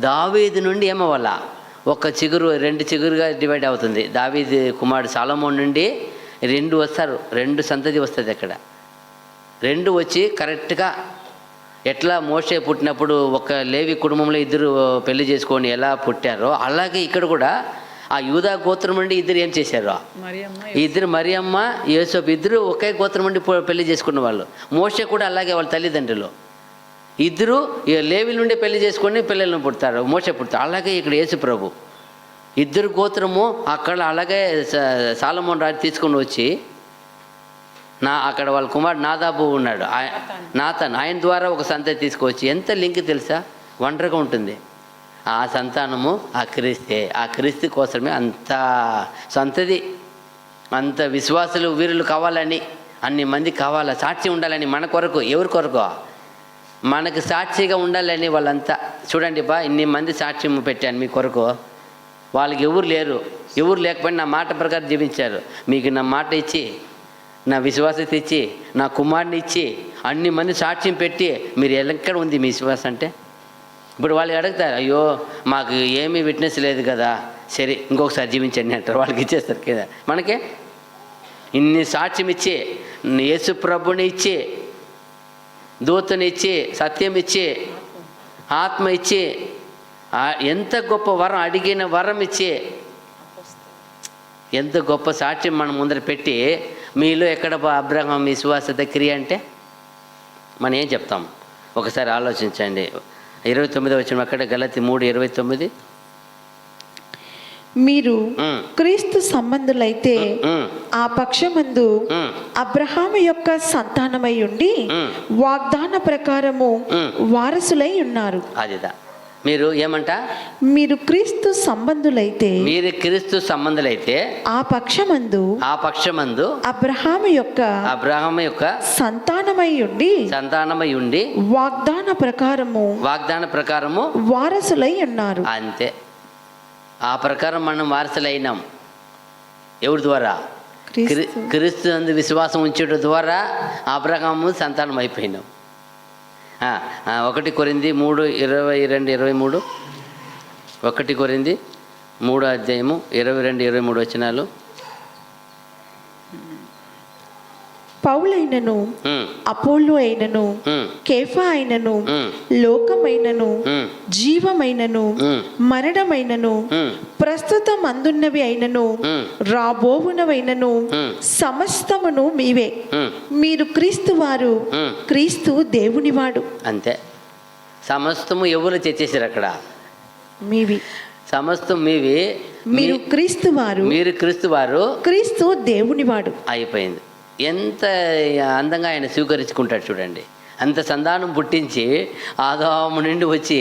A: దావీదు నుండి ఏమవ్వాల, ఒక చిగురు 2 చిగురుగా డివైడ్ అవుతుంది. దావీదు కుమారుడు సొలొమోను నుండి 2 వస్తారు, 2 సంతతి వస్తుంది. అక్కడ 2 వచ్చి కరెక్ట్గా ఎట్లా మోషే పుట్టినప్పుడు ఒక లేవి కుటుంబంలో 2 పెళ్లి చేసుకొని ఎలా పుట్టారో, అలాగే ఇక్కడ కూడా ఆ యూదా గోత్రం నుండి 2 ఏం చేశారు, 2 మరియమ్మ యోసేపు 2 ఒకే గోత్రం నుండి పెళ్లి చేసుకున్న వాళ్ళు. మోషే కూడా అలాగే వాళ్ళ తల్లిదండ్రులు 2 లేవి నుండి పెళ్లి చేసుకొని పిల్లలను పుడతారు, మోషే పుడతారు. అలాగే ఇక్కడ యేసు ప్రభు 2 గోత్రము అక్కడ. అలాగే సొలొమోను రాజు తీసుకొని వచ్చి అక్కడ వాళ్ళ కుమారుడు నాదాబు ఉన్నాడు, నాతాన్, ఆయన ద్వారా ఒక సంతతి తీసుకొచ్చి, ఎంత లింక్ తెలుసా, ఒంటరిగా ఉంటుంది. ఆ సంతానము ఆ క్రీస్తే. ఆ క్రీస్తు కోసమే అంత సంతతి, అంత విశ్వాసులు వీరులు కావాలని, అన్ని మంది కావాలా, సాక్షి ఉండాలని మన కొరకు. ఎవరి కొరకు? మనకు సాక్షిగా ఉండాలని వాళ్ళంతా. చూడండి బా, ఇన్ని మంది సాక్ష్యం పెట్టాను మీ కొరకు. వాళ్ళకి ఎవరు లేరు, ఎవరు లేకపోయినా నా మాట ప్రకారం జీవించారు. మీకు నా మాట ఇచ్చి, నా విశ్వాసత ఇచ్చి, నా కుమారుని ఇచ్చి, అన్ని మంది సాక్ష్యం పెట్టి, మీరు ఎక్కడ ఉంది మీ విశ్వాసం అంటే? ఇప్పుడు వాళ్ళు అడుగుతారు, అయ్యో మాకు ఏమీ విట్నెస్ లేదు కదా, సరే ఇంకొకసారి జీవించండి అంటారు. వాళ్ళకి ఇచ్చేస్తారు కదా. మనకే ఇన్ని సాక్ష్యం ఇచ్చి, యేసు ప్రభుని ఇచ్చి, దూతని ఇచ్చి, సత్యం ఇచ్చి, ఆత్మ ఇచ్చి, ఎంత గొప్ప వరం, అడిగిన వరం ఇచ్చి, ఎంత గొప్ప సాక్ష్యం మనం ముందర పెట్టి, మీలో ఎక్కడ అబ్రహాం విశ్వాసత క్రియ అంటే మనం ఏం చెప్తాం? ఒకసారి ఆలోచించండి. 29వ వచనం అక్కడ, గలతీ 3:29. మీరు
B: క్రీస్తు సంబంధులైతే ఆ పక్షమందు అబ్రహాము యొక్క సంతానమై ఉండి వాగ్దాన ప్రకారము వారసులై ఉన్నారు.
A: అదిదా మీరు ఏమంట?
B: మీరు క్రీస్తు సంబంధులైతే,
A: మీరు క్రీస్తు సంబంధులైతే
B: ఆ పక్షమందు అబ్రహాము యొక్క సంతానమై ఉండి వాగ్దాన ప్రకారము వారసులై ఉన్నారు.
A: అంతే. ఆ ప్రకారం మనం వారసులైనాం. ఎవరి ద్వారా? క్రీస్తు నందు విశ్వాసం ఉంచడం ద్వారా అబ్రహాము సంతానం అయిపోయినాం. 1 కొరింథీ 3:22-23. 1 కొరింథీ 3:22-23 వచనాలు.
B: పౌలైనను, అపోల్లో అయినను, కేఫా అయినను, లోకమైనను, జీవమైనను, మరణమైనను, ప్రస్తుతం అందున్నవి అయినను, రాబోవునవైనను, సమస్తమును మీవే. మీరు క్రీస్తు వారు, క్రీస్తు దేవునివాడు.
A: అంతే. సమస్తము ఎవరు తెచ్చేసారు అక్కడ?
B: మీవి.
A: సమస్తం మీవి.
B: మీరు క్రీస్తు వారు, క్రీస్తు దేవునివాడు.
A: అయిపోయింది. ఎంత అందంగా ఆయన స్వీకరించుకుంటాడు చూడండి. అంత సంతానం పుట్టించి ఆదాము నుండి వచ్చి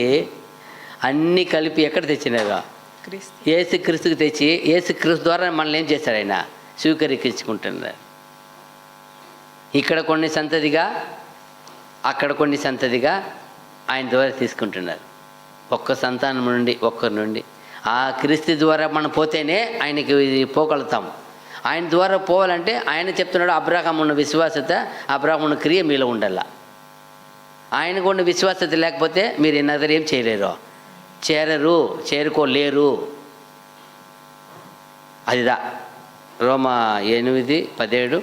A: అన్నీ కలిపి ఎక్కడ తెచ్చినారు? యేసు క్రీస్తుకి తెచ్చి, యేసు క్రీస్తు ద్వారా మనల్ని ఏం చేశారు? ఆయన స్వీకరించుకుంటున్నారు. ఇక్కడ కొన్ని సంతతిగా, అక్కడ కొన్ని సంతతిగా ఆయన ద్వారా తీసుకుంటున్నారు. ఒక్క సంతానం నుండి, ఒక్కరి నుండి. ఆ క్రీస్తు ద్వారా మనం పోతేనే ఆయనకి పోగలుగుతాం. ఆయన ద్వారా పోవాలంటే ఆయన చెప్తున్నాడు అబ్రహాము ఉన్న విశ్వాసత, అబ్రహాము ఉన్న క్రియ మీలో ఉండాల. ఆయనకు ఉన్న విశ్వాసత లేకపోతే మీరు ఎన్నదరు ఏం చేయలేరు, చేరుకోలేరు. అదిదా రోమా 8:17.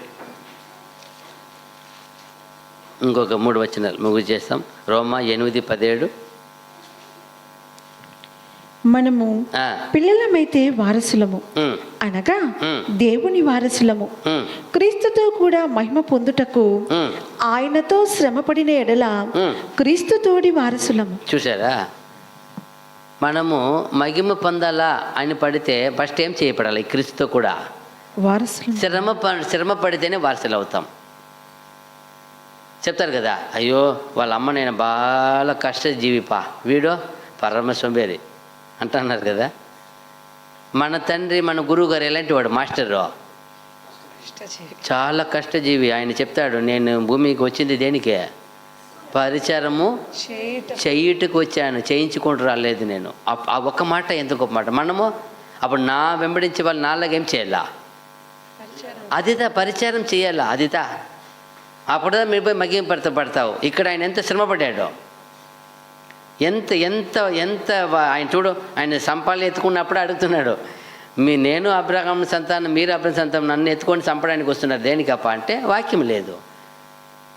A: ఇంకొక 3 వచనాలు ముగ్గు చేస్తాం. రోమా 8:17.
B: మనము పిల్లలమైతే వారసులము, అనగా దేవుని వారసులము, క్రీస్తుతో కూడా మహిమ పొందుటకు ఆయనతో శ్రమపడిన ఎడల క్రీస్తుతోడి వారసులము.
A: చూసారా, మనము మహిమ పొందాలా అని పడితే ఫస్ట్ ఏం చేయబడాలి? క్రీస్తుతో కూడా
B: వారసులు.
A: శ్రమ పడితేనే వారసులు అవుతాం. చెప్తారు కదా, అయ్యో వాళ్ళ అమ్మ నేను బాగా కష్టజీవిపా, వీడో పరమ సోంబేరి అంటున్నారు కదా. మన తండ్రి, మన గురువు గారు ఎలాంటి వాడు? మాస్టరు, చాలా కష్టజీవి. ఆయన చెప్తాడు, నేను భూమికి వచ్చింది దేనికే? పరిచారము చేయుటకు వచ్చాను, చేయించుకుంటూ రాలేదు నేను. ఆ ఒక్క మాట ఎంత గొప్ప మాట. మనము అప్పుడు నా వెంబడించే వాళ్ళు నాలాగా ఏం చేయాలా? అదిదా పరిచారం చేయాలా, అదిదా. అప్పుడుదా మీరు పోయి మగిం పడతావు. ఇక్కడ ఆయన ఎంత శ్రమపడ్డాడో, ఎంత ఎంత ఎంత ఆయన చూడు, ఆయన సంపాలు ఎత్తుకున్నప్పుడు అడుగుతున్నాడు, నేను అబ్రహాము సంతానం, మీరు అబ్రహాం సంతానం, నన్ను ఎత్తుకొని చంపడానికి వస్తున్నారు దేనికప్ప అంటే వాక్యం లేదు.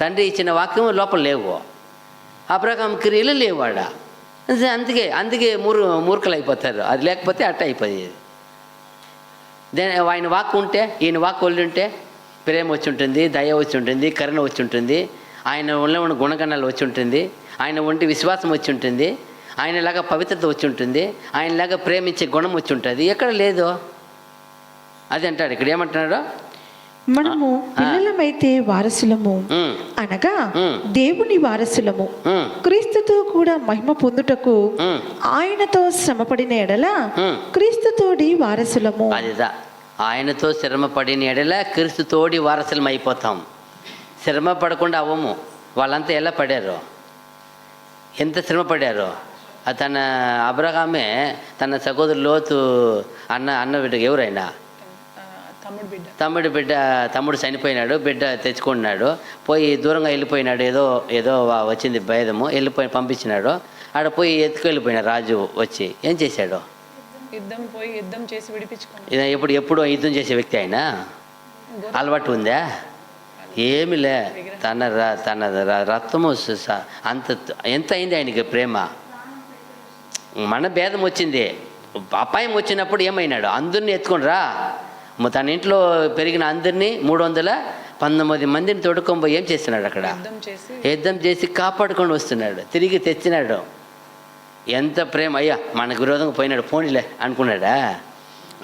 A: తండ్రి ఇచ్చిన వాక్యం లోపల లేవు, అబ్రహాం క్రియలు లేవాడ. అందుకే మూర్ఖలు అయిపోతారు. అది లేకపోతే అట్ట అయిపోయేది. ఆయన వాక్కు ఉంటే, ఈయన వాక్కు వల్లి ఉంటే ప్రేమ వచ్చి ఉంటుంది, దయ వచ్చి ఉంటుంది, కరుణ వచ్చి ఉంటుంది, ఆయన ఉన్న గుణగణాలు వచ్చి ఉంటుంది, ఆయన ఒంటి విశ్వాసం వచ్చి ఉంటుంది, ఆయనలాగా పవిత్రత వచ్చి ఉంటుంది, ఆయనలాగా ప్రేమించే గుణం వచ్చి ఉంటుంది. ఎక్కడ లేదు. అది అంటాడు ఇక్కడ. ఏమంటున్నాడు?
B: మనము పిల్లలమైతే వారసులము, అనగా దేవుని వారసులము, క్రీస్తుతో కూడా మహిమ పొందుటకు ఆయనతో శ్రమపడిన ఎడల క్రీస్తుతోడి వారసులము.
A: అదిదా, ఆయనతో శ్రమ పడిన ఎడల క్రీస్తుతోడి వారసులం అయిపోతాం. శ్రమ పడకుండా అవ్వము. వాళ్ళంతా ఎలా పడారు, ఎంత శ్రమ పడారు. తన అబ్రహామే తన సహోదరు లోతు అన్న బిడ్డ ఎవరైనా తమ్ముడు చనిపోయినాడు, బిడ్డ తెచ్చుకున్నాడు, పోయి దూరంగా వెళ్ళిపోయినాడు. ఏదో వచ్చింది భేదము, పంపించినాడు. ఆడ పోయి వెళ్ళిపోయినాడు. రాజు వచ్చి ఏం చేశాడు?
C: యుద్ధం చేసి విడిపించుకున్నాడు.
A: ఎప్పుడు యుద్ధం చేసే వ్యక్తి ఆయన అలవాటు ఉందా? ఏమి లే. తన రక్తము ఎంత అయింది ఆయనకి ప్రేమ. మన భేదం వచ్చింది, అపాయం వచ్చినప్పుడు ఏమైనాడు? అందరినీ ఎత్తుకొని రా. తన ఇంట్లో పెరిగిన అందరినీ 319 మందిని తోడుకొని ఏం చేస్తున్నాడు? అక్కడ యుద్ధం చేసి కాపాడుకొని వస్తున్నాడు, తిరిగి తెచ్చినాడు. ఎంత ప్రేమ. అయ్యా మనకు విరోధంగా పోయినాడు, పోనీలే అనుకున్నాడా?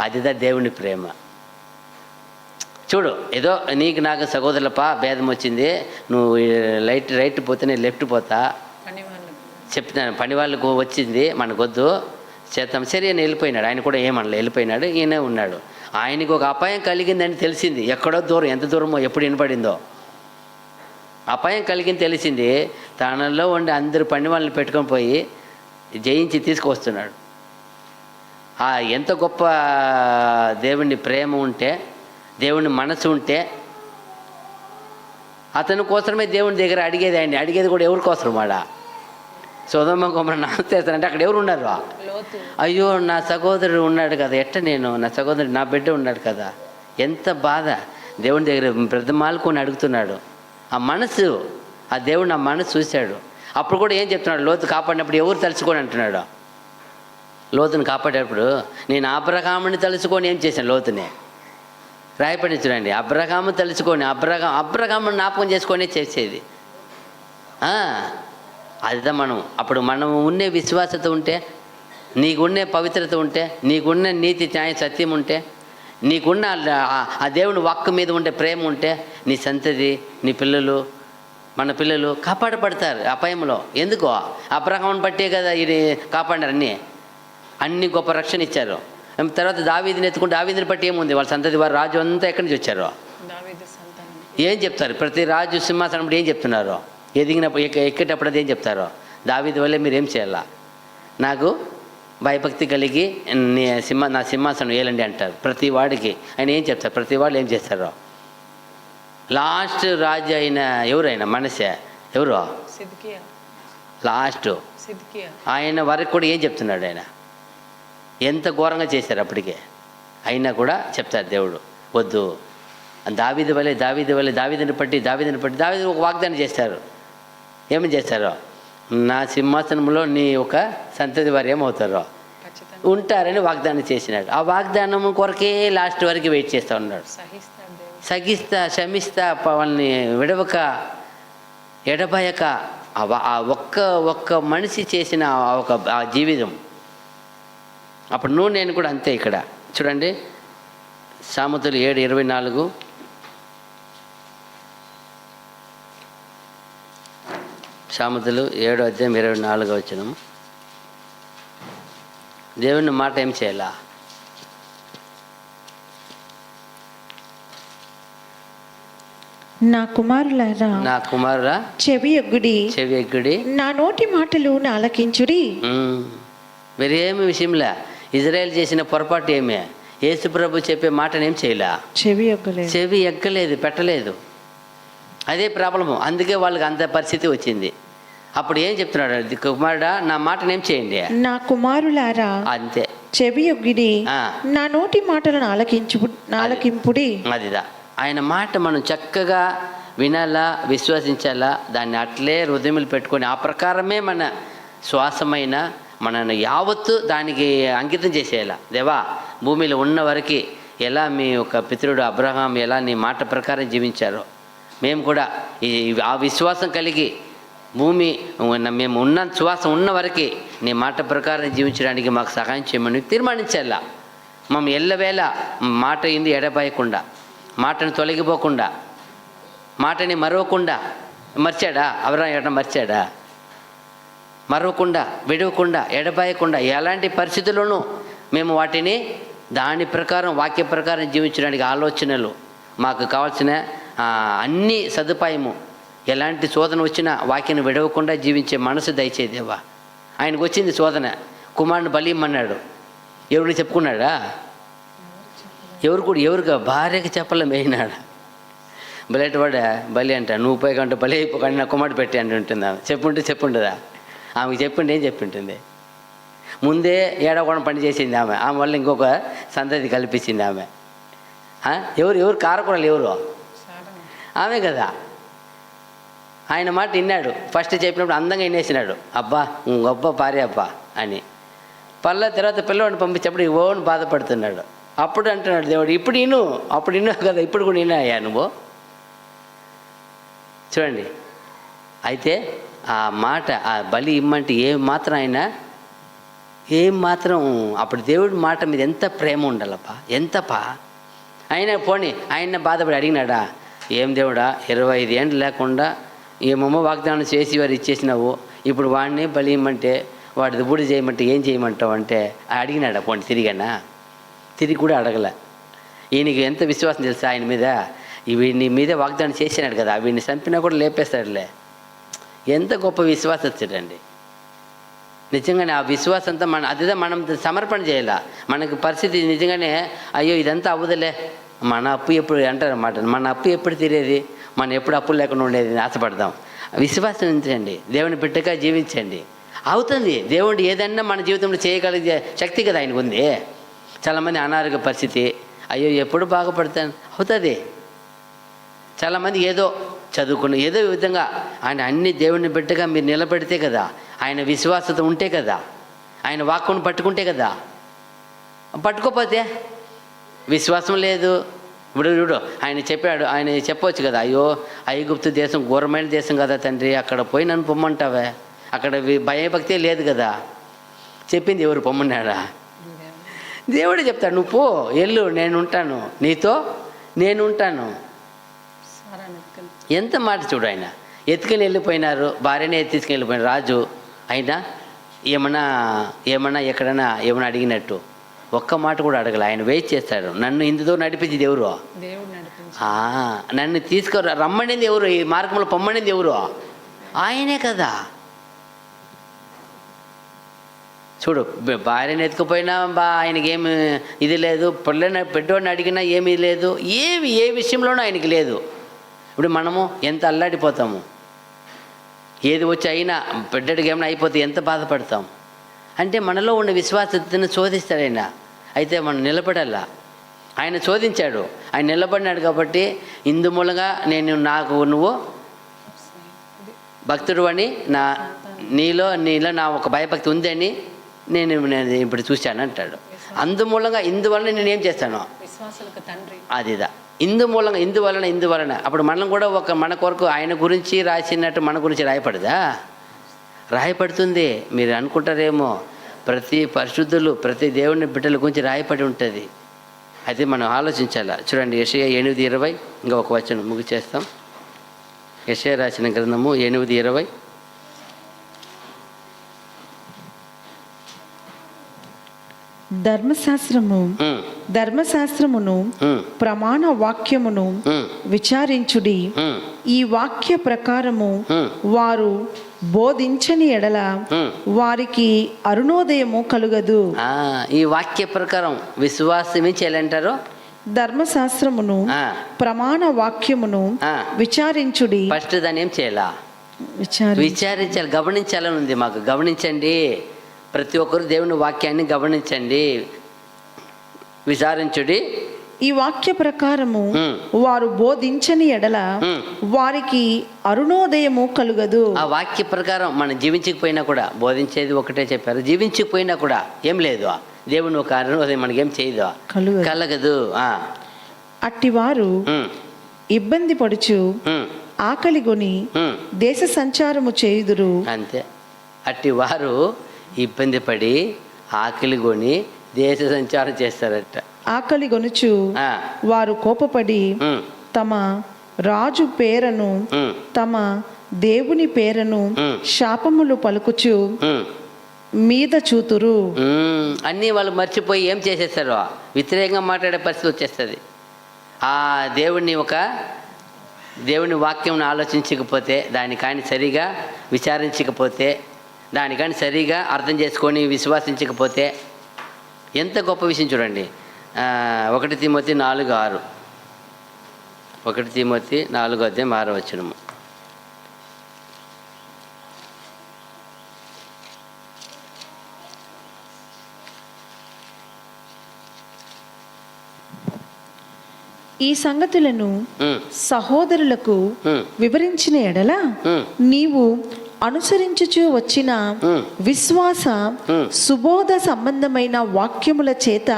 A: అదిదా దేవుని ప్రేమ. చూడు, ఏదో నీకు నాకు సహోదరులపా భేదం వచ్చింది, నువ్వు రైట్ పోతే నేను లెఫ్ట్ పోతా చెప్తున్నాను. పని వాళ్ళకు వచ్చింది, మనకొద్దు చేద్దాం. సరే అని వెళ్ళిపోయినాడు. ఆయన కూడా ఏమనలే, వెళ్ళిపోయినాడు. ఈయన ఉన్నాడు. ఆయనకు ఒక అపాయం కలిగిందని తెలిసింది. ఎక్కడో దూరం, ఎంత దూరమో ఎప్పుడు వినపడిందో అపాయం కలిగింది తెలిసింది. తనలో ఉండి అందరు పని వాళ్ళని పెట్టుకొని పోయి జయించి తీసుకువస్తున్నాడు. ఎంత గొప్ప దేవుని ప్రేమ ఉంటే, దేవుని మనసు ఉంటే, అతని కోసమే దేవుని దగ్గర అడిగేది. ఆయన అడిగేది కూడా ఎవరి కోసం? వాడ సొదొమ గొమొర్రా నాశనం అక్కడ ఎవరు ఉన్నారు? అయ్యో నా సహోదరుడు ఉన్నాడు కదా, నా సహోదరుడు నా బిడ్డ ఉన్నాడు కదా. ఎంత బాధ. దేవుని దగ్గర బ్రతమాలుకొని అడుగుతున్నాడు. ఆ మనసు, ఆ దేవుడు నా మనసు చూశాడు. అప్పుడు కూడా ఏం చెప్తున్నాడు? లోతు కాపాడినప్పుడు ఎవరు తలుచుకొని అంటున్నాడు? లోతుని కాపాడేటప్పుడు నేను అబ్రహాముని తలుచుకొని ఏం చేశాను? లోతుని రాయపడి చూడండి. అబ్రహాము తలుచుకొని అబ్రహాముని జ్ఞాపకం చేసుకొని చేసేది. అదిదా అప్పుడు మనం ఉండే విశ్వాసత ఉంటే, నీకున్నే పవిత్రత ఉంటే, నీకున్న నీతి న్యాయ సత్యం ఉంటే, నీకున్న ఆ దేవుని వాక్కు మీద ఉండే ప్రేమ ఉంటే, నీ సంతతి, నీ పిల్లలు, మన పిల్లలు కాపాడబడతారు అపాయంలో. ఎందుకో అబ్రహాముని బట్టే కదా ఇది కాపాడారు. అన్ని గొప్ప రక్షణ ఇచ్చారు. తర్వాత దావీదుని ఎత్తుకుంటే దావీదుని బట్టి ఏముంది? వాళ్ళ సంతతి వారు రాజు అంతా ఎక్కడి నుంచి వచ్చారు? ఏం చెప్తారు? ప్రతి రాజు సింహాసనం ఏం చెప్తున్నారు? ఎక్కేటప్పుడు అది ఏం చెప్తారో? దావీదు వల్లే మీరు ఏం చేయాలా? నాకు భయభక్తి కలిగి నా సింహాసనం ఏలండి అంటారు ప్రతి వాడికి. ఆయన ఏం చెప్తారు? ప్రతి వాళ్ళు ఏం చేస్తారో. లాస్ట్ రాజు అయిన ఎవరైనా మనసే ఎవరు?
C: సిద్కియా.
A: లాస్ట్
C: సిద్కియా
A: ఆయన వరకు కూడా ఏం చెప్తున్నాడు? ఆయన ఎంత ఘోరంగా చేశారు అప్పటికే. అయినా కూడా చెప్తారు దేవుడు వద్దు. దావీదు వలె దావీదుని పట్టి దావీదు ఒక వాగ్దానం చేస్తారు. ఏమని చేస్తారో? నా సింహాసనంలో నీ ఒక సంతతి వారు ఏమవుతారో
C: ఖచ్చితంగా
A: ఉంటారని వాగ్దానం చేసినాడు. ఆ వాగ్దానం కొరకే లాస్ట్ వరకు వెయిట్ చేస్తూ ఉన్నాడు.
C: సహిస్తాడు దేవుడు.
A: సగిస్తా క్షమిస్తా వాళ్ళని విడవక ఎడబాయక ఆ ఒక్క మనిషి చేసిన ఆ జీవితం. అప్పుడు నేను కూడా అంతే. ఇక్కడ చూడండి, సామెతలు 7:24. సామెతలు 7:24. దేవుని మాట ఏం చేయాలా?
B: నా కుమారురా చెవి ఎగ్గుడి నా నోటి మాటలు ఆలకించుడి.
A: వేరేమి విషయంలా ఇజ్రాయెల్ చేసిన పొరపాటు ఏమే? యేసు ప్రభు చెప్పే మాటను ఏం చేయలే, చెవి ఎక్కలేదు, పెట్టలేదు. అదే ప్రాబ్లము. అందుకే వాళ్ళకి అంత పరిస్థితి వచ్చింది. అప్పుడు ఏం చెప్తున్నాడు? కుమారుడా నా మాటను ఏం చేయండి.
B: నా కుమారులారా అంతే చెవి ఎగ్గిడి నా నోటి మాటలను ఆలకింపుడి.
A: అదిదా ఆయన మాట మనం చక్కగా వినాలా, విశ్వసించాలా, దాన్ని అట్లే హృదయములు పెట్టుకొని ఆ ప్రకారమే మన శ్వాసమైన మనను యావత్తు దానికి అంకితం చేసేయాల. దేవా, భూమిలో ఉన్న వరకు ఎలా మీ యొక్క పితరుడు అబ్రహాం ఎలా నీ మాట ప్రకారం జీవించారో మేము కూడా ఆ విశ్వాసం కలిగి మేము ఉన్న శ్వాసం ఉన్న వరకు నీ మాట ప్రకారం జీవించడానికి మాకు సహాయం చేయమని తీర్మానించాలా. మేము ఎల్లవేళ మాట ఇంది ఎడబాయకుండా, మాటను తొలగిపోకుండా, మాటని మరవకుండా. మర్చాడా అబ్రహాం? ఎడ మర్చాడా? మరవకుండా, విడవకుండా, ఎడబాయకుండా ఎలాంటి పరిస్థితుల్లోనూ మేము వాటిని దాని ప్రకారం వాక్య ప్రకారం జీవించడానికి ఆలోచనలు, మాకు కావాల్సిన అన్ని సదుపాయము, ఎలాంటి శోధన వచ్చినా వాక్యను విడవకుండా జీవించే మనసు దయచేదేవా. ఆయనకు వచ్చింది శోధన, కుమారుని బలి ఇమ్మన్నాడు. ఎవరికి చెప్పుకున్నాడా? ఎవరుగా భార్యకి చెప్పలేం వేయినాడు. బలేటవాడా బలి అంట, నువ్వు పోయికంటే బలి అయిపోకండి నా కుమారుడు పెట్టి అంటుంటుంది ఆమె. చెప్పుంటుందా? ఆమెకు చెప్పిండి ఏం చెప్పింటుంది? ముందే ఏడవకుండా పని చేసింది ఆమె వల్ల ఇంకొక సంతతి కల్పించింది ఆమె. ఎవరు కారకూడలు? ఎవరు? ఆమె కదా. ఆయన మాట విన్నాడు. ఫస్ట్ చెప్పినప్పుడు అందంగా వినేసినాడు. అబ్బా గొప్ప భార్య అబ్బా అని. తర్వాత పిల్లవాడిని పంపించేప్పుడు ఓని బాధపడుతున్నాడు. అప్పుడు అంటున్నాడు దేవుడు, అప్పుడు విన్నావు కదా, ఇప్పుడు కూడా విన్నాయా నువ్వు? చూడండి, అయితే ఆ మాట, ఆ బలి ఇమ్మంటే ఏం మాత్రం అప్పుడు దేవుడి మాట మీద ఎంత ప్రేమ ఉండాలప్పా, ఎంతపా. అయినా పోనీ ఆయన బాధపడి అడిగినాడా? ఏం దేవుడా, 25 ఏళ్ళు లేకుండా ఏమేమో వాగ్దానం చేసి వారు ఇచ్చేసినావు, ఇప్పుడు వాడిని బలి ఇమ్మంటే వాడిది బూడి చేయమంటే ఏం చేయమంటావు అంటే అడిగినాడా? పోనీ తిరిగి కూడా అడగల. ఈయనకి ఎంత విశ్వాసం తెలుసా ఆయన మీద? వీడిని మీదే వాగ్దానం చేసినాడు కదా, వీడిని చంపినా కూడా లేపేస్తాడులే. ఎంత గొప్ప విశ్వాసం చూడండి. నిజంగానే ఆ విశ్వాసంతో మనం సమర్పణ చేయాల. మనకి పరిస్థితి నిజంగానే అయ్యో ఇదంతా అవ్వదులే, మన అప్పు ఎప్పుడు అంటారు అన్నమాట, మన అప్పు ఎప్పుడు తీరేది, మనం ఎప్పుడు అప్పులు లేకుండా ఉండేది ఆశపడదాం. విశ్వాసం ఉంచండి, దేవుని బిడ్డగా జీవించండి, అవుతుంది. దేవుడు ఏదన్నా మన జీవితంలో చేయగలిగే శక్తి కదా ఆయనకు ఉంది. చాలామంది అనారోగ్య పరిస్థితి, అయ్యో ఎప్పుడు బాగుపడతాను, అవుతుంది. చాలామంది ఏదో చదువుకున్న ఏదో విధంగా ఆయన అన్ని దేవుని బిడ్డగా మీరు నిలబెడితే కదా, ఆయన విశ్వాసత ఉంటే కదా, ఆయన వాక్కును పట్టుకుంటే కదా. పట్టుకోపోతే విశ్వాసం లేదు. ఇప్పుడు చూడు, ఆయన చెప్పాడు, ఆయన చెప్పవచ్చు కదా, అయ్యో ఐగుప్తు దేశం ఘోరమైన దేశం కదా తండ్రి, అక్కడ పోయి నన్ను పొమ్మంటావే, అక్కడ భయభక్తే లేదు కదా. చెప్పింది ఎవరు? పొమ్మన్నాడా? దేవుడే చెప్తాడు, నువ్వు పో, ఎల్లు, నేను ఉంటాను, నీతో నేను ఉంటాను. ఎంత మాట చూడు. ఆయన ఎత్తుకుని వెళ్ళిపోయినారు, భార్యనే తీసుకుని వెళ్ళిపోయినారు రాజు. అయినా ఏమన్నా ఎక్కడన్నా ఏమన్నా అడిగినట్టు ఒక్క మాట కూడా అడగల. ఆయన వెయిట్ చేస్తాడు. నన్ను ఇందుతో నడిపించింది ఎవరు? నన్ను రమ్మనింది ఎవరు? ఈ మార్గంలో పొమ్మనింది ఎవరు? ఆయనే కదా. చూడు భార్యను ఎత్తుకుపోయినా ఆయనకి ఏమి ఇది లేదు, పెద్దోడిని అడిగినా ఏమీ లేదు, ఏ విషయంలోనూ ఆయనకి లేదు. ఇప్పుడు మనము ఎంత అల్లాడిపోతాము, ఏది వచ్చి అయినా బిడ్డడికి ఏమైనా అయిపోతే ఎంత బాధపడతాం. అంటే మనలో ఉన్న విశ్వాసతను శోధిస్తాడు ఆయన. అయితే మనం నిలబడాలా. ఆయన శోధించాడు, ఆయన నిలబడినాడు కాబట్టి ఇందు మూలంగా నువ్వు భక్తుడు అని నీలో నా ఒక భయభక్తి ఉందని నేను ఇప్పుడు చూశాను అంటాడు. అందుమూలంగా ఇందువలన నేను ఏం చేస్తాను,
C: విశ్వాసులకు తండ్రి,
A: అదిదా ఇందువలన. అప్పుడు మనం కూడా మన కొరకు ఆయన గురించి రాసినట్టు మన గురించి రాయపడుతుంది. మీరు అనుకుంటారేమో, ప్రతి పరిశుద్ధులు ప్రతి దేవుని బిడ్డల గురించి రాయపడి ఉంటుంది. అయితే మనం ఆలోచించాలా. చూడండి, యెషయా 8:20, ఇంకా ఒక వచనం ముగిచేస్తాం. యెషయా రాసిన గ్రంథము 8:20.
B: ధర్మశాస్త్రమును ప్రమాణ వాక్యమును విచారించుడి. ఈ వాక్య ప్రకారము వారు బోధించని ఎడల వారికి అరుణోదయము కలుగదు.
A: ఈ వాక్య ప్రకారం విశ్వాసం ఏం చేయాలంటారు?
B: ధర్మశాస్త్రమును ప్రమాణ వాక్యమును విచారించుడి.
A: ఫస్ట్ దాన్ని ఏం చేయాలా? విచారించాలి, గమనించాలని ఉంది మాకు. గమనించండి, ప్రతి ఒక్కరు దేవుని వాక్యాన్ని గమనించండి, విచారించుడి.
B: ఈ వాక్య ప్రకారము వారు బోధించని ఎడల వారికి అరుణోదయము కలుగదు.
A: ఆ వాక్య ప్రకారం మనం జీవించకపోయినా కూడా, బోధించేది ఒకటే చెప్పారు, జీవించకపోయినా కూడా ఏం లేదు, దేవుని ఒక అరుణోదయం మనకేం చేయదు, కలగదు.
B: అట్టివారు ఇబ్బంది పడుచు ఆకలిగొని దేశ సంచారము చేయుదురు.
A: అంతే, అట్టి వారు ఇబ్బంది పడి ఆకలిగొని దేశ సంచారం చేస్తారట.
B: ఆకలి గొనుచు వారు కోపపడి తమ రాజు పేరను తమ దేవుని పేరను శాపములు పలుకుచు మీద చూతురు.
A: అన్నీ వాళ్ళు మర్చిపోయి ఏం చేసేస్తారు, వ్యతిరేకంగా మాట్లాడే పరిస్థితి వచ్చేస్తుంది. ఆ దేవుని వాక్యం ఆలోచించకపోతే, దానికాని సరిగా విచారించకపోతే, దానికాని సరిగా అర్థం చేసుకొని విశ్వాసించకపోతే ఎంత గొప్ప విషయం చూడండి. 1 తిమోతి 4:6, 1 తిమోతి 4:6.
B: ఈ సంగతులను సహోదరులకు వివరించిన ఎడల నీవు అనుసరించుచు వచ్చిన విశ్వాస సుబోధ సంబంధమైన వాక్యముల చేత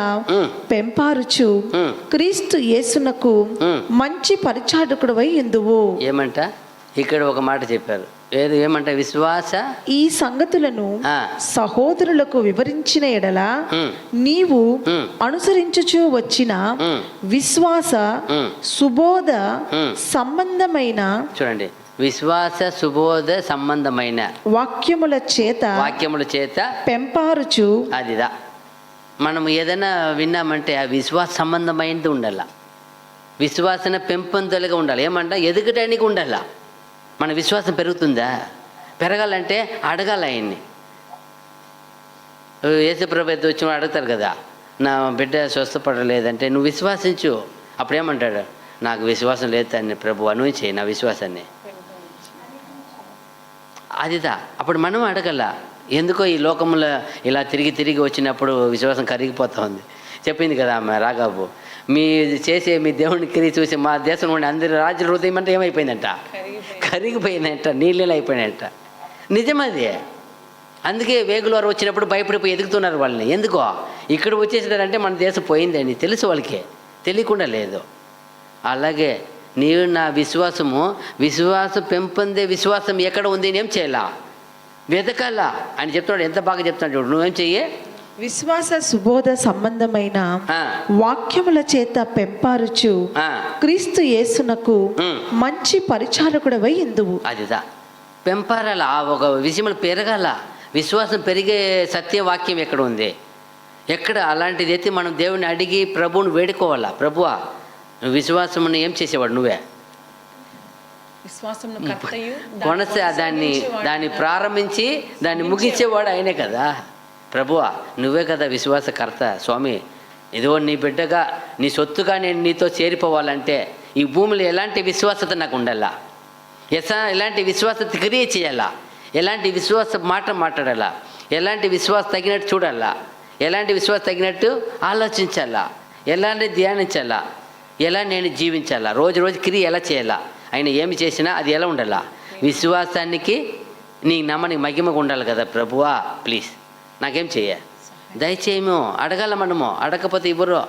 B: పెంపారుచు క్రీస్తు యేసునకు మంచి పరిచారకుడవై ఎందువు.
A: ఏమంట ఇక్కడ ఒక మాట చెప్పారు, ఏమంట? విశ్వాస
B: ఈ సంగతులను సహోదరులకు వివరించిన ఎడల నీవు అనుసరించుచు వచ్చిన విశ్వాస సుబోధ సంబంధమైన,
A: చూడండి, విశ్వాస సుబోధ సంబంధమైన
B: వాక్యముల చేత పెంపారుచు.
A: అదిదా మనం ఏదైనా విన్నామంటే ఆ విశ్వాస సంబంధమైనది ఉండాల, విశ్వాసన పెంపొందలుగా ఉండాలి. ఏమంట? ఎదుగటానికి ఉండాల. మన విశ్వాసం పెరుగుతుందా? పెరగాలంటే అడగాల ఆయన్ని. యేసుప్రభు వచ్చిన అడుగుతారు కదా, నా బిడ్డ స్వస్థపడలేదంటే నువ్వు విశ్వాసించు. అప్పుడేమంటాడు? నాకు విశ్వాసం లేదు ప్రభు, నువ్వు చేయి నా విశ్వాసాన్ని. అదిదా అప్పుడు మనం అడగల. ఎందుకో ఈ లోకంలో ఇలా తిరిగి వచ్చినప్పుడు విశ్వాసం కరిగిపోతా ఉంది. చెప్పింది కదా ఆమె రాఘాబు, మీ దేవుని క్రియ చూసి మా దేశంలో ఉండే అందరి రాజుల హృదయం అంటే ఏమైపోయిందంట? కరిగిపోయిందంట, నీళ్ళలో అయిపోయినాయంట. నిజమది. అందుకే వేగులవారు వచ్చినప్పుడు భయపడిపోయి ఎదుగుతున్నారు వాళ్ళని. ఎందుకో ఇక్కడ వచ్చేసారంటే మన దేశం పోయిందని తెలుసు వాళ్ళకి, తెలియకుండా లేదు. అలాగే నీవు నా విశ్వాసం పెంపొందే విశ్వాసం ఎక్కడ ఉంది? ఏం చేయాలా? వెతకాలా అని చెప్తున్నాడు. ఎంత బాగా చెప్తున్నాడు చూడు. నువ్వేం చెయ్యి?
B: విశ్వాస సుబోధ సంబంధమైన వాక్యముల చేత పెంపారుచు క్రీస్తు యేసునకు మంచి పరిచారకుడవై ఎందువు.
A: అదిదా పెంపారాల, ఒక విషయంలో పెరగాల. విశ్వాసం పెరిగే సత్యవాక్యం ఎక్కడ ఉంది? ఎక్కడ? అలాంటిది అయితే మనం దేవుని అడిగి ప్రభువుని వేడుకోవాలా. ప్రభువా, విశ్వాసమును ఏం చేసేవాడు? నువ్వే
C: విశ్వాసం
A: దాన్ని ప్రారంభించి దాన్ని ముగించేవాడు ఆయనే కదా. ప్రభువా నువ్వే కదా విశ్వాసకర్త స్వామి, ఇదిగో నీ బిడ్డగా నీ సొత్తుగా నేను నీతో చేరిపోవాలంటే ఈ భూమిలో ఎలాంటి విశ్వాసత నాకు ఉండాలా, ఎలాంటి విశ్వాసత క్రియ చేయాలా, ఎలాంటి విశ్వాస మాట మాట్లాడాలా, ఎలాంటి విశ్వాస తగినట్టు చూడాలా, ఎలాంటి విశ్వాస తగినట్టు ఆలోచించాలా, ఎలాంటి ధ్యానించాలా, ఎలా నేను జీవించాలా, రోజు రోజు క్రియ ఎలా చేయాలా, ఆయన ఏమి చేసినా అది ఎలా ఉండాలా, విశ్వాసానికి నీ నమ్మనికి మహిమగా ఉండాలి కదా ప్రభువా, ప్లీజ్ నాకేం చెయ్య, దయచేయము. అడగాల మనము, అడగకపోతే ఇవ్వరు.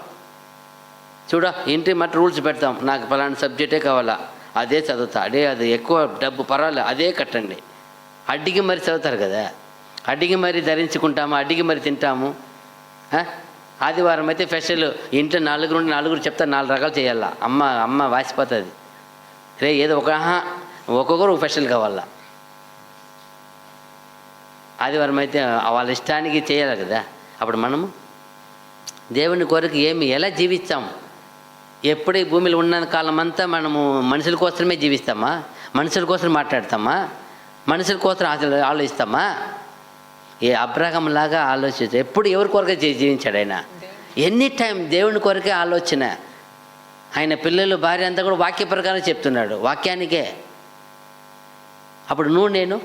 A: చూడ ఇంటి మట్టి రూల్స్ పెడతాం, నాకు ఫలానా సబ్జెక్టే కావాలా, అదే చదువుతా, అది ఎక్కువ డబ్బు పర్వాలేదు అదే కట్టండి. అడ్డికి మరి చదువుతారు కదా, అడ్డికి మరి ధరించుకుంటాము, అడ్డికి మరి తింటాము. ఆదివారం అయితే స్పెషల్ ఇంట్లో నలుగురు చెప్తా 4 రకాలు చేయాలా, అమ్మ వాసిపోతుంది. ఏదో ఒక్కొక్కరు స్పెషల్ కావాలా. ఆదివారం అయితే వాళ్ళ ఇష్టానికి చేయాలి కదా. అప్పుడు మనము దేవుని కొరకు ఎలా జీవిస్తాం? ఎప్పుడు ఈ భూమిలో ఉన్న కాలం అంతా మనము మనుషుల కోసమే జీవిస్తామా? మనుషుల కోసం మాట్లాడతామా? మనుషుల కోసం ఆలోచిస్తామా? అబ్రహాం లాగా ఆలోచించు. ఎప్పుడు ఎవరి కొరకే జీవించాడు ఆయన? ఎనీ టైం దేవుని కొరకే ఆలోచన. ఆయన పిల్లలు భార్య అంతా కూడా వాక్య ప్రకారం చెప్తున్నాడు, వాక్యానికే. అప్పుడు నేను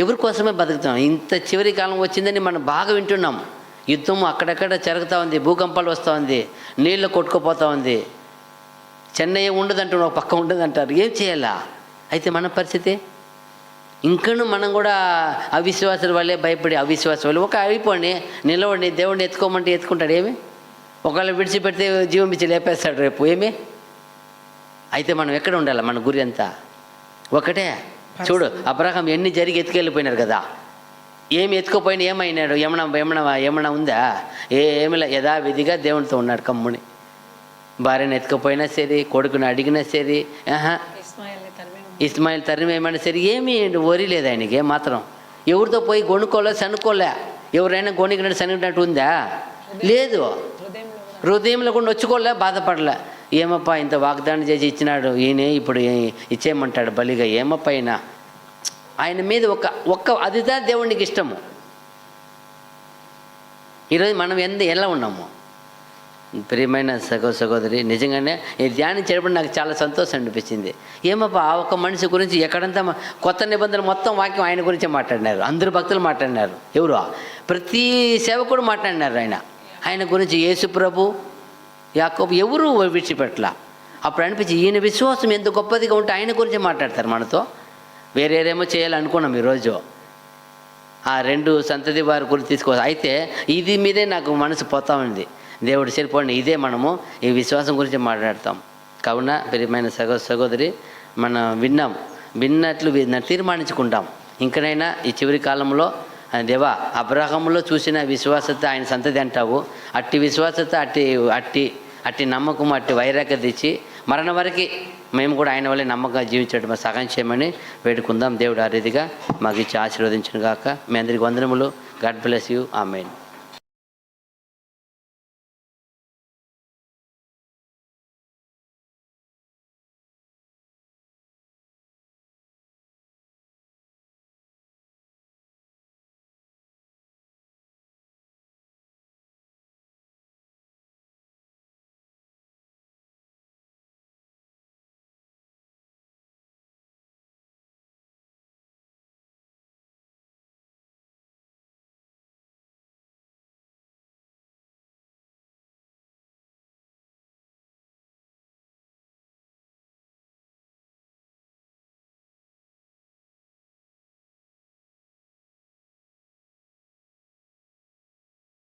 A: ఎవరి కోసమే బతుకుతాం? ఇంత చివరి కాలం వచ్చిందని మనం బాగా వింటున్నాం. యుద్ధం అక్కడక్కడ జరుగుతూ ఉంది, భూకంపాలు వస్తూ ఉంది, నీళ్ళు కొట్టుకుపోతూ ఉంది, చెన్నై ఉండదంటున్నాం, ఒక పక్క ఉండదంటారు. ఏం చేయాలా? అయితే మన పరిస్థితి ఇంకనూ మనం కూడా అవిశ్వాసాల వల్లే భయపడి, అవిశ్వాసం వల్ల అయిపోండి, నిలవండి, దేవుడిని ఎత్తుకోమంటే ఎత్తుకుంటాడు. ఏమి? ఒకవేళ విడిచిపెడితే జీవం ఇచ్చి లేపేస్తాడు రేపు. ఏమి? అయితే మనం ఎక్కడ ఉండాలి? మన గురి అంతా ఒకటే. చూడు, అబ్రహాం ఎన్ని జరిగి ఎత్తుకెళ్ళిపోయినారు కదా. ఏమి ఎత్తుకుపోయినా ఏమైనాడు? ఏమన్నా ఉందా? ఏమిలా యథావిధిగా దేవునితో ఉన్నాడు కమ్ముని. భార్యను ఎత్తుకుపోయినా సరే, కొడుకుని అడిగినా సరే, ఇస్మాయిల్ తరిమేమైనా సరే, ఏమీ వరి లేదు ఆయనకి మాత్రం. ఎవరితో పోయి గొనుక్కోలే, సనుక్కోలే. ఎవరైనా గొనికినట్టు సనిగినట్టు ఉందా? లేదు. హృదయంలో కూడా నొచ్చుకోలే, బాధపడలే. ఏమప్పా ఇంత వాగ్దానం చేసి ఇచ్చినాడు ఈయన, ఇప్పుడు ఇచ్చేయమంటాడు బలిగా, ఏమప్పా ఆయన మీద ఒక్క అదిదా దేవునికి ఇష్టము. ఈరోజు మనం ఎలా ఉన్నాము? ప్రియమైన సహోదరి, నిజంగానే ఈ ధ్యానించేటప్పుడు నాకు చాలా సంతోషం అనిపించింది. ఏమప్పా ఆ ఒక్క మనిషి గురించి ఎక్కడంతా కొత్త నిబంధనలు మొత్తం వాక్యం ఆయన గురించే మాట్లాడినారు. అందరు భక్తులు మాట్లాడినారు. ఎవరు? ప్రతి సేవకుడు మాట్లాడినారు ఆయన గురించి. యేసు ప్రభు, యాకోబు ఎవరు విడిచిపెట్టలా. అప్పుడు అనిపించి ఈయన విశ్వాసం ఎంత గొప్పదిగా ఉంటే ఆయన గురించి మాట్లాడతారు మనతో. వేరేమో చేయాలనుకున్నాం ఈరోజు. ఆ 2 సంతతి వారి గురించి తీసుకోవాలి. అయితే ఇది మీదే నాకు మనసు పోతా ఉంది. దేవుడు సరిపోండి, ఇదే మనము ఈ విశ్వాసం గురించి మాట్లాడతాం. కావున ప్రియమైన సహోదరి, మనం విన్నట్లు తీర్మానించుకుంటాం. ఇంకనైనా ఈ చివరి కాలంలో దేవా అబ్రహాములో చూసిన విశ్వాసత ఆయన సంతతి అంటావు. అట్టి విశ్వాసత, అట్టి నమ్మకం, అట్టి వైరాగ్యత తెచ్చి మరణం వరకు మేము కూడా ఆయన వల్లే నమ్మకంగా జీవించడం సహాయం చేయమని వేడుకుందాం. దేవుడు ఆ రీతిగా మాకు ఇచ్చి ఆశీర్వదించును గాక. మీ అందరికీ వందనములు. God bless you. ఆమేన్.